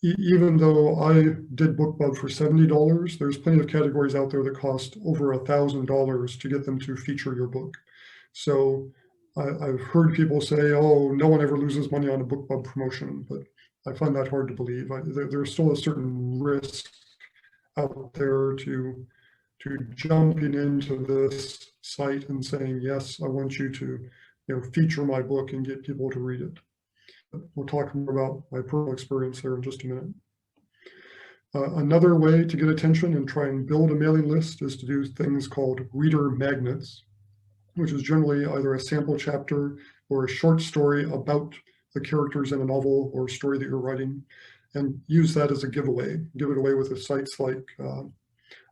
even though I did Bookbub for $70, there's plenty of categories out there that cost over $1,000 to get them to feature your book. So I've heard people say, oh, no one ever loses money on a Bookbub promotion, but I find that hard to believe. There's still a certain risk out there to jumping into this site and saying, yes, I want you to feature my book and get people to read it. We'll talk more about my personal experience there in just a minute. Another way to get attention and try and build a mailing list is to do things called reader magnets, which is generally either a sample chapter or a short story about the characters in a novel or story that you're writing, and use that as a giveaway. Give it away with the sites like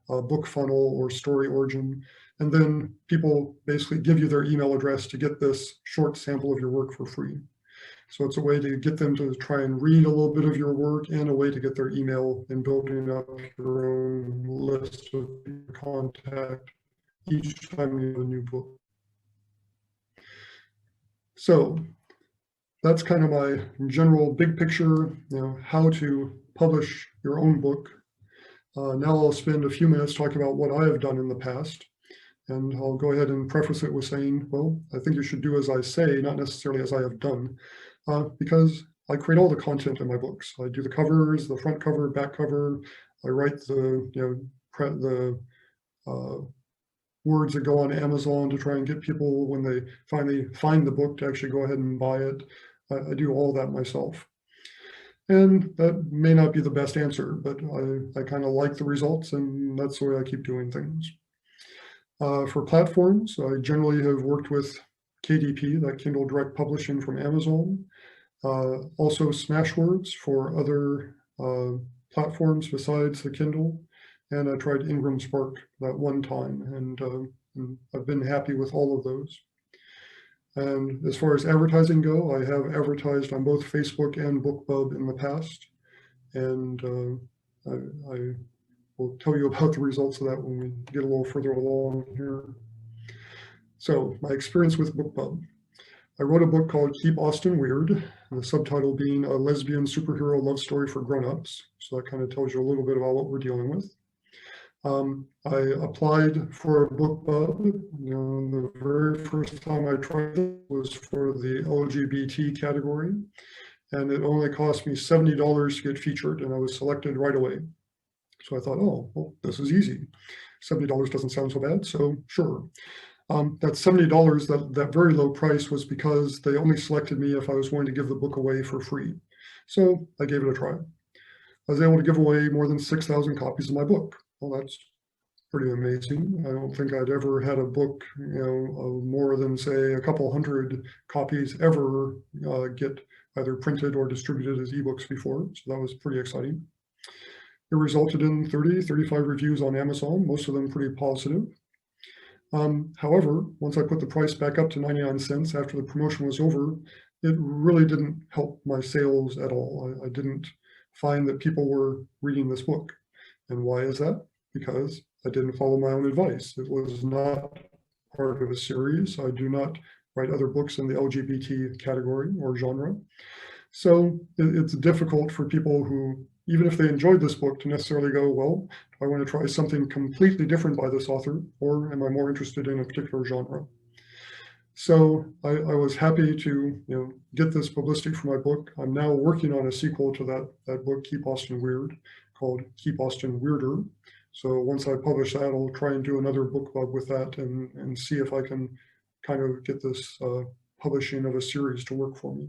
Book Funnel or Story Origin, and then people basically give you their email address to get this short sample of your work for free. So it's a way to get them to try and read a little bit of your work, and a way to get their email and building up your own list of contact each time you have a new book. So that's kind of my general big picture, how to publish your own book. Now I'll spend a few minutes talking about what I have done in the past. And I'll go ahead and preface it with saying, well, I think you should do as I say, not necessarily as I have done, because I create all the content in my books. I do the covers, the front cover, back cover. I write the, words that go on Amazon to try and get people, when they finally find the book, to actually go ahead and buy it. I do all that myself. And that may not be the best answer, but I kind of like the results, and that's the way I keep doing things. For platforms, I generally have worked with KDP, that Kindle Direct Publishing from Amazon, also Smashwords for other platforms besides the Kindle, and I tried Ingram Spark that one time, and I've been happy with all of those. And as far as advertising go, I have advertised on both Facebook and Bookbub in the past, and I will tell you about the results of that when we get a little further along here. So my experience with Bookbub. I wrote a book called Keep Austin Weird, and the subtitle being A Lesbian Superhero Love Story for Grown-Ups. So that kind of tells you a little bit about what we're dealing with. I applied for Bookbub. The very first time I tried it was for the LGBT category, and it only cost me $70 to get featured, and I was selected right away. So I thought, oh, well, this is easy. $70 doesn't sound so bad, so sure. That $70, that very low price, was because they only selected me if I was willing to give the book away for free. So I gave it a try. I was able to give away more than 6,000 copies of my book. Well, that's pretty amazing. I don't think I'd ever had a book, more than, say, a couple hundred copies ever get either printed or distributed as ebooks before. So that was pretty exciting. It resulted in 35 reviews on Amazon, most of them pretty positive. However, once I put the price back up to 99 cents after the promotion was over, it really didn't help my sales at all. I didn't find that people were reading this book. And why is that? Because I didn't follow my own advice. It was not part of a series. I do not write other books in the LGBT category or genre. So it's difficult for people who, even if they enjoyed this book, to necessarily go, well, do I want to try something completely different by this author, or am I more interested in a particular genre? So I was happy to get this publicity for my book. I'm now working on a sequel to that book, Keep Austin Weird, called Keep Austin Weirder. So once I publish that, I'll try and do another Bookbub with that and see if I can kind of get this publishing of a series to work for me.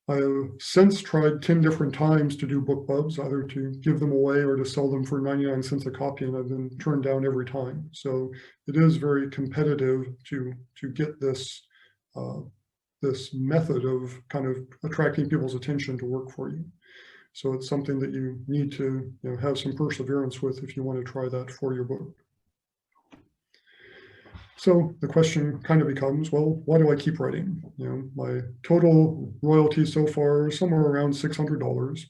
I've since tried 10 different times to do Bookbubs, either to give them away or to sell them for 99 cents a copy, and I've been turned down every time. So it is very competitive to get this this method of kind of attracting people's attention to work for you. So it's something that you need to have some perseverance with if you want to try that for your book. So the question kind of becomes, well, why do I keep writing? My total royalty so far is somewhere around $600.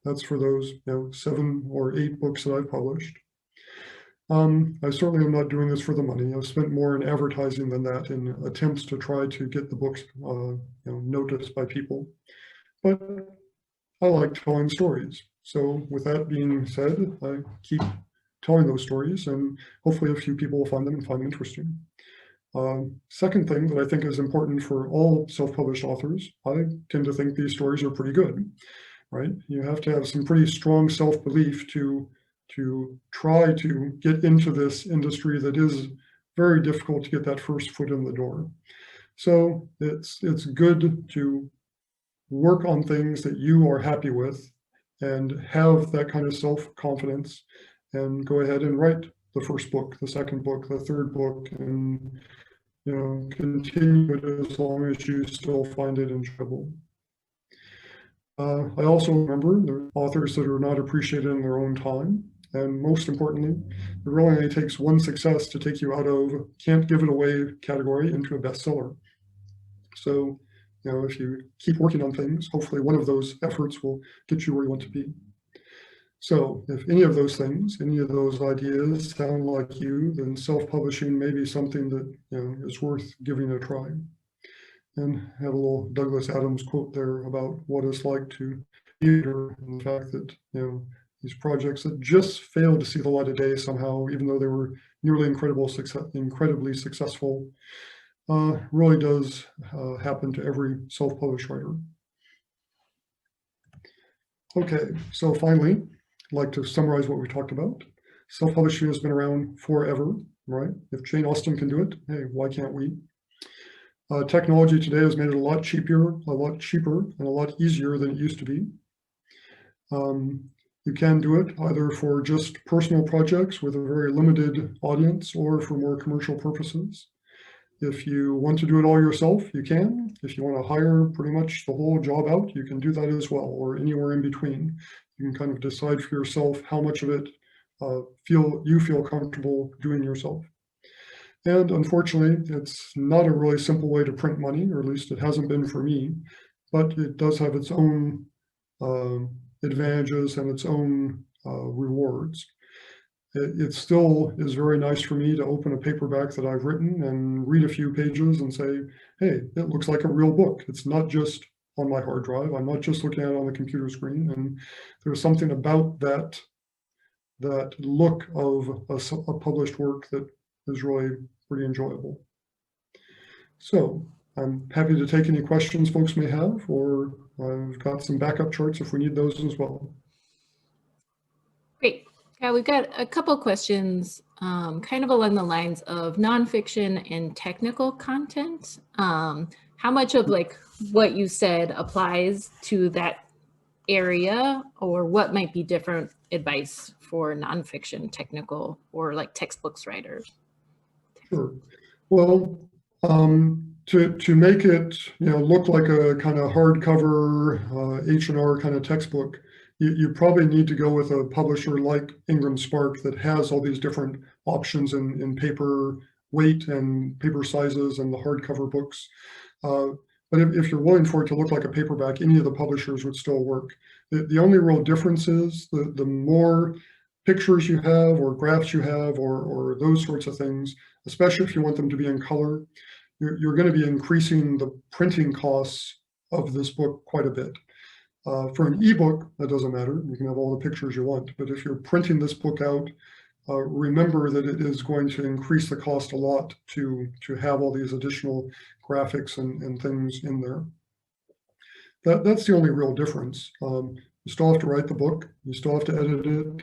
That's for those 7 or 8 books that I've published. I certainly am not doing this for the money. I've spent more in advertising than that in attempts to try to get the books noticed by people. But I like telling stories. So with that being said, I keep telling those stories, and hopefully a few people will find them and find them interesting. Second thing that I think is important for all self-published authors, I tend to think these stories are pretty good, right? You have to have some pretty strong self-belief to try to get into this industry that is very difficult to get that first foot in the door. So it's good to work on things that you are happy with and have that kind of self-confidence and go ahead and write the first book, the second book, the third book, and continue it as long as you still find it enjoyable. I also remember there are authors that are not appreciated in their own time. And most importantly, it really only takes one success to take you out of can't give it away category into a bestseller. So, if you keep working on things, hopefully one of those efforts will get you where you want to be. So if any of those things, any of those ideas sound like you, then self-publishing may be something that is worth giving a try. And have a little Douglas Adams quote there about what it's like to be here, and the fact that these projects that just failed to see the light of day somehow, even though they were nearly incredibly successful, really does happen to every self-published writer. Okay, so finally, I'd like to summarize what we talked about. Self-publishing has been around forever, right? If Jane Austen can do it, hey, why can't we? Technology today has made it a lot cheaper, and a lot easier than it used to be. You can do it either for just personal projects with a very limited audience or for more commercial purposes. If you want to do it all yourself, you can. If you want to hire pretty much the whole job out, you can do that as well, or anywhere in between. You can kind of decide for yourself how much of it you feel comfortable doing yourself. And unfortunately, it's not a really simple way to print money, or at least it hasn't been for me, but it does have its own advantages and its own rewards. It still is very nice for me to open a paperback that I've written and read a few pages and say, hey, it looks like a real book. It's not just on my hard drive. I'm not just looking at it on the computer screen. And there's something about that look of a published work that is really pretty enjoyable. So I'm happy to take any questions folks may have, or I've got some backup charts if we need those as well. Great. Yeah, we've got a couple questions kind of along the lines of nonfiction and technical content. How much of what you said applies to that area, or what might be different advice for nonfiction technical or textbooks writers? Sure. Well, to make it look like a kind of hardcover H&R kind of textbook, you probably need to go with a publisher like Ingram Spark that has all these different options in paper weight and paper sizes and the hardcover books. But if you're willing for it to look like a paperback, any of the publishers would still work. The only real difference is the more pictures you have or graphs you have or those sorts of things, especially if you want them to be in color, you're going to be increasing the printing costs of this book quite a bit. For an ebook, that doesn't matter. You can have all the pictures you want. But if you're printing this book out, remember that it is going to increase the cost a lot to have all these additional graphics and things in there. That's the only real difference. You still have to write the book. You still have to edit it.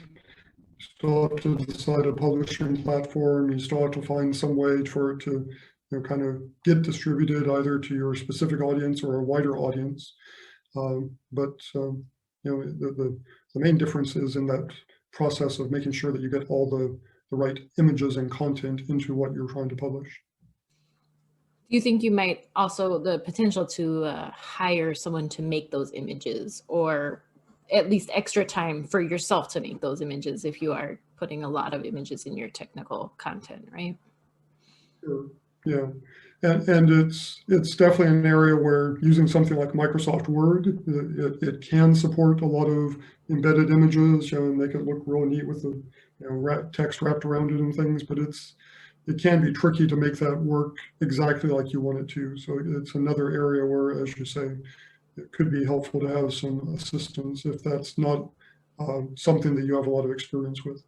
still have to decide a publishing platform. You still have to find some way for it to, kind of get distributed either to your specific audience or a wider audience. The main difference is in that process of making sure that you get all the right images and content into what you're trying to publish. Do you think you might also the potential to hire someone to make those images, or at least extra time for yourself to make those images if you are putting a lot of images in your technical content, right? Sure. Yeah, and it's definitely an area where using something like Microsoft Word, it can support a lot of embedded images, and make it look real neat with the text wrapped around it and things. But it can be tricky to make that work exactly like you want it to. So it's another area where, as you say, it could be helpful to have some assistance if that's not something that you have a lot of experience with.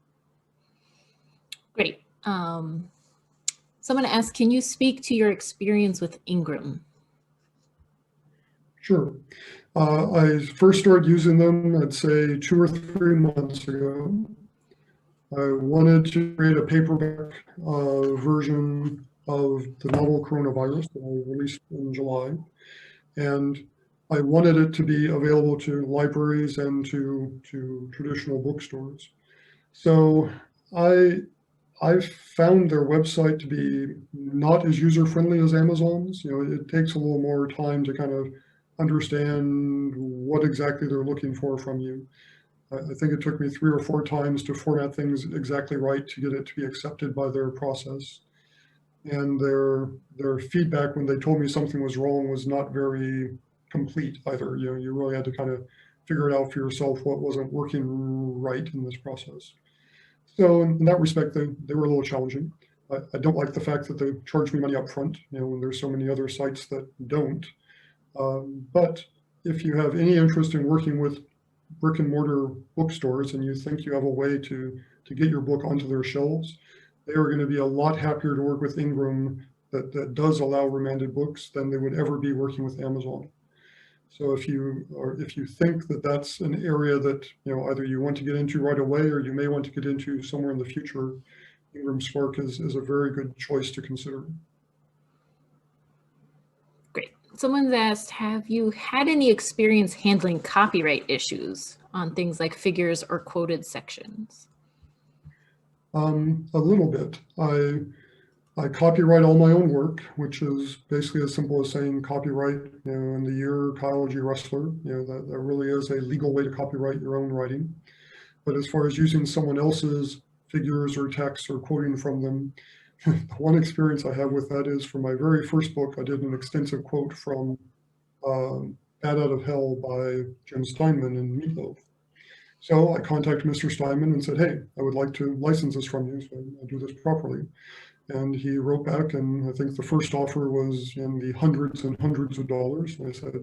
Great. Someone asked, can you speak to your experience with Ingram? Sure. I first started using them, I'd say 2 or 3 months ago. I wanted to create a paperback version of the novel Coronavirus that I released in July. And I wanted it to be available to libraries and to traditional bookstores. So I found their website to be not as user-friendly as Amazon's. It takes a little more time to kind of understand what exactly they're looking for from you. I think it took me 3 or 4 times to format things exactly right to get it to be accepted by their process. And their feedback when they told me something was wrong was not very complete either. You really had to kind of figure it out for yourself what wasn't working right in this process. So in that respect, they were a little challenging. I don't like the fact that they charge me money up front, when there's so many other sites that don't. But if you have any interest in working with brick and mortar bookstores and you think you have a way to get your book onto their shelves, they are going to be a lot happier to work with Ingram that does allow remanded books than they would ever be working with Amazon. So if you think that that's an area that either you want to get into right away or you may want to get into somewhere in the future, Ingram Spark is a very good choice to consider. Great. Someone's asked, have you had any experience handling copyright issues on things like figures or quoted sections? A little bit. I copyright all my own work, which is basically as simple as saying copyright, in the year Kyle G. Roesler. That really is a legal way to copyright your own writing. But as far as using someone else's figures or texts or quoting from them, the one experience I have with that is for my very first book, I did an extensive quote from Bad Out of Hell by Jim Steinman and Meatloaf. So I contacted Mr. Steinman and said, hey, I would like to license this from you so I do this properly. And he wrote back, and I think the first offer was in the hundreds and hundreds of dollars. And I said,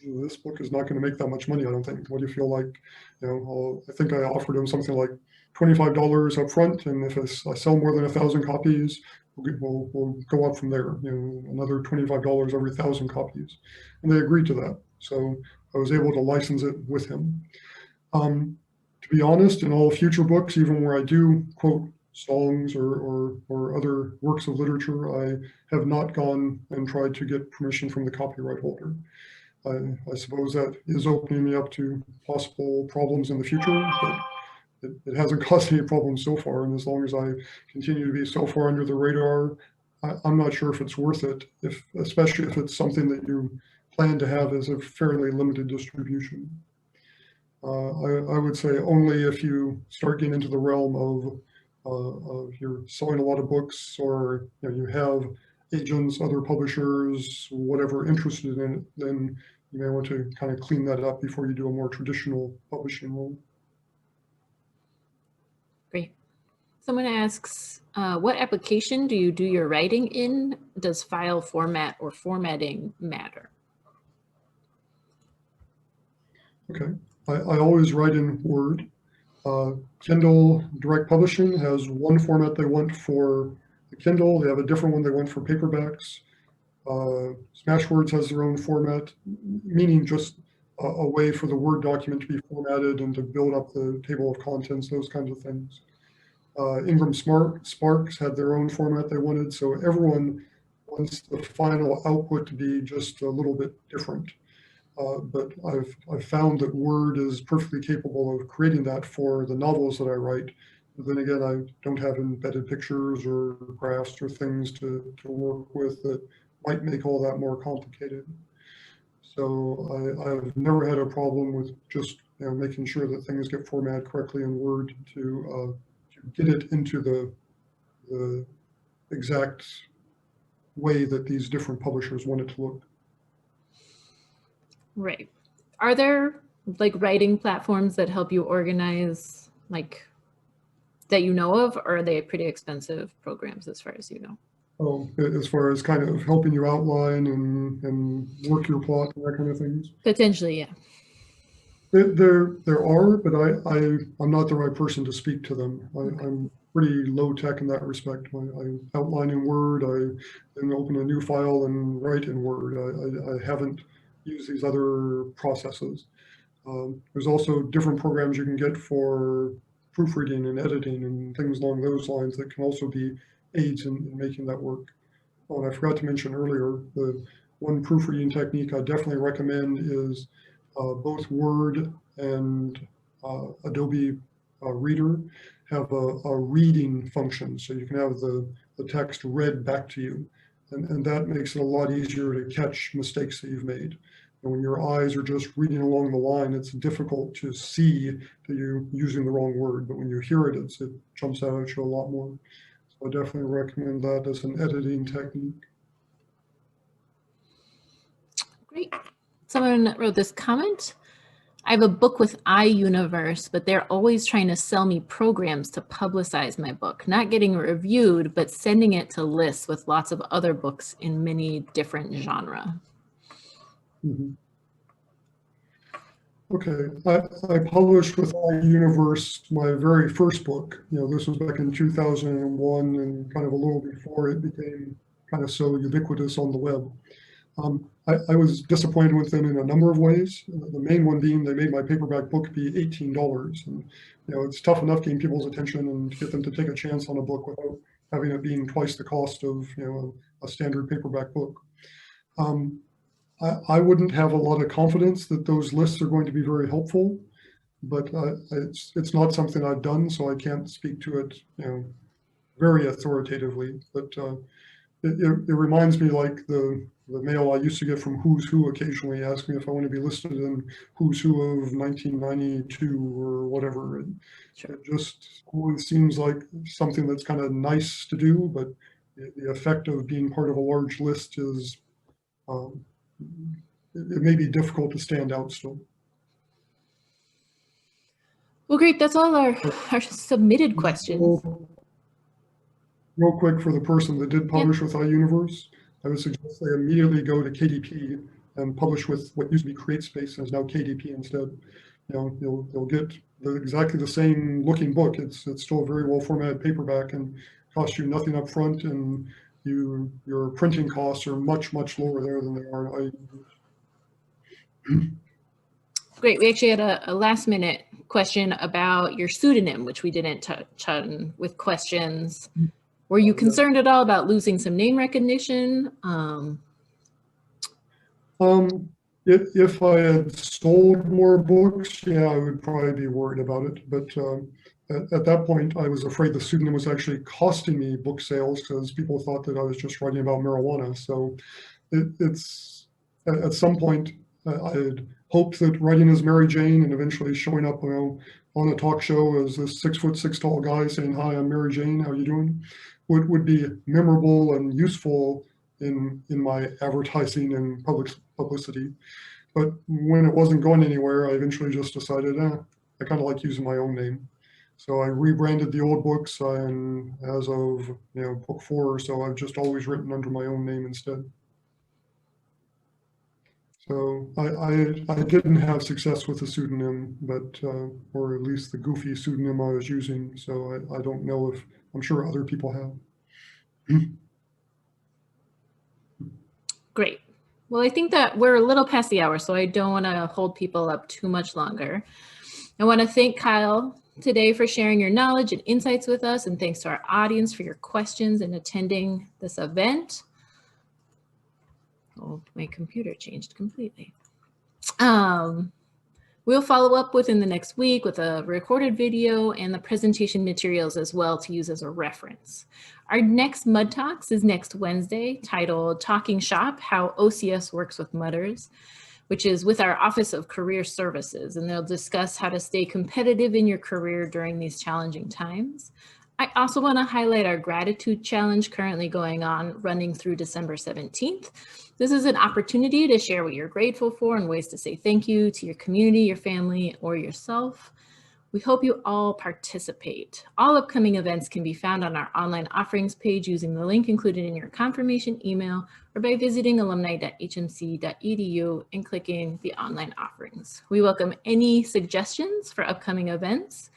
this book is not going to make that much money, I don't think. What do you feel like? I think I offered him something like $25 up front, and if I sell more than 1,000 copies, we'll go up from there. Another $25 every 1,000 copies, and they agreed to that. So I was able to license it with him. To be honest, in all future books, even where I do quote songs or other works of literature, I have not gone and tried to get permission from the copyright holder. I suppose that is opening me up to possible problems in the future, but it hasn't caused any problems so far. And as long as I continue to be so far under the radar, I'm not sure if it's worth it, especially if it's something that you plan to have as a fairly limited distribution. I would say only if you start getting into the realm of you're selling a lot of books, or you have agents, other publishers, whatever interested in it, then you may want to kind of clean that up before you do a more traditional publishing role. Great. Someone asks, what application do you do your writing in? Does file format or formatting matter? Okay, I always write in Word. Kindle Direct Publishing has one format they want for the Kindle. They have a different one they want for paperbacks. Smashwords has their own format, meaning just a way for the Word document to be formatted and to build up the table of contents, those kinds of things. Ingram Sparks had their own format they wanted, so everyone wants the final output to be just a little bit different. But I've found that Word is perfectly capable of creating that for the novels that I write. But then again, I don't have embedded pictures or graphs or things to work with that might make all that more complicated. So I've never had a problem with just making sure that things get formatted correctly in Word to get it into the exact way that these different publishers want it to look. Right. Are there like writing platforms that help you organize, like that you know of, or are they pretty expensive programs as far as you know? Oh, as far as kind of helping you outline and work your plot and that kind of things? Potentially, yeah. There are, but I'm not the right person to speak to them. I'm pretty low tech in that respect. I outline in Word, I then open a new file and write in Word. I haven't used these other processes. There's also different programs you can get for proofreading and editing and things along those lines that can also be aids in making that work. Oh, and I forgot to mention earlier, the one proofreading technique I definitely recommend is both Word and Adobe Reader have a reading function. So you can have the text read back to you. And that makes it a lot easier to catch mistakes that you've made. And when your eyes are just reading along the line, it's difficult to see that you're using the wrong word. But when you hear it, it jumps out at you a lot more. So I definitely recommend that as an editing technique. Great. Someone wrote this comment. I have a book with iUniverse, but they're always trying to sell me programs to publicize my book, not getting it reviewed, but sending it to lists with lots of other books in many different genre. Mm-hmm. Okay, I published with iUniverse my very first book. This was back in 2001 and kind of a little before it became kind of so ubiquitous on the web. I was disappointed with them in a number of ways. The main one being they made my paperback book be $18. And, it's tough enough getting people's attention and to get them to take a chance on a book without having it being twice the cost of, a standard paperback book. I wouldn't have a lot of confidence that those lists are going to be very helpful, but it's not something I've done, so I can't speak to it, very authoritatively. But it reminds me like the mail I used to get from Who's Who occasionally asking me if I want to be listed in Who's Who of 1992 or whatever. Sure. It just always seems like something that's kind of nice to do, but the effect of being part of a large list is it may be difficult to stand out still. Well, great. That's all our submitted questions. Real quick, for the person that did publish with iUniverse, I would suggest they immediately go to KDP and publish with what used to be CreateSpace and is now KDP instead. You'll get exactly the same looking book. It's still a very well formatted paperback and costs you nothing up front, and your printing costs are much lower there than they are in iUniverse. Great. We actually had a last minute question about your pseudonym, which we didn't touch on with questions. Were you concerned at all about losing some name recognition? If I had sold more books, yeah, I would probably be worried about it. But at that point, I was afraid the pseudonym was actually costing me book sales because people thought that I was just writing about marijuana. So it's at some point, I had hoped that writing as Mary Jane and eventually showing up, on a talk show as this 6'6" tall guy saying, "Hi, I'm Mary Jane. How are you doing?" would be memorable and useful in my advertising and publicity. But when it wasn't going anywhere, I eventually just decided, I kind of like using my own name. So I rebranded the old books, and as of book 4 or so, I've just always written under my own name instead. So I didn't have success with the pseudonym, but or at least the goofy pseudonym I was using. So I don't know if, I'm sure other people have. Great. Well, I think that we're a little past the hour, so I don't want to hold people up too much longer. I want to thank Kyle today for sharing your knowledge and insights with us, and thanks to our audience for your questions and attending this event. Oh, my computer changed completely. We'll follow up within the next week with a recorded video and the presentation materials as well to use as a reference. Our next Mud Talks is next Wednesday, titled Talking Shop, How OCS Works with Mudders, which is with our Office of Career Services, and they'll discuss how to stay competitive in your career during these challenging times. I also want to highlight our gratitude challenge currently going on, running through December 17th. This is an opportunity to share what you're grateful for and ways to say thank you to your community, your family, or yourself. We hope you all participate. All upcoming events can be found on our online offerings page using the link included in your confirmation email or by visiting alumni.hmc.edu and clicking the online offerings. We welcome any suggestions for upcoming events.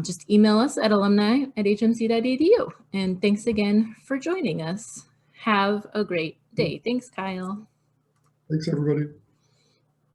Just email us at alumni@hmc.edu. And thanks again for joining us. Have a great day. Thanks, Kyle. Thanks, everybody.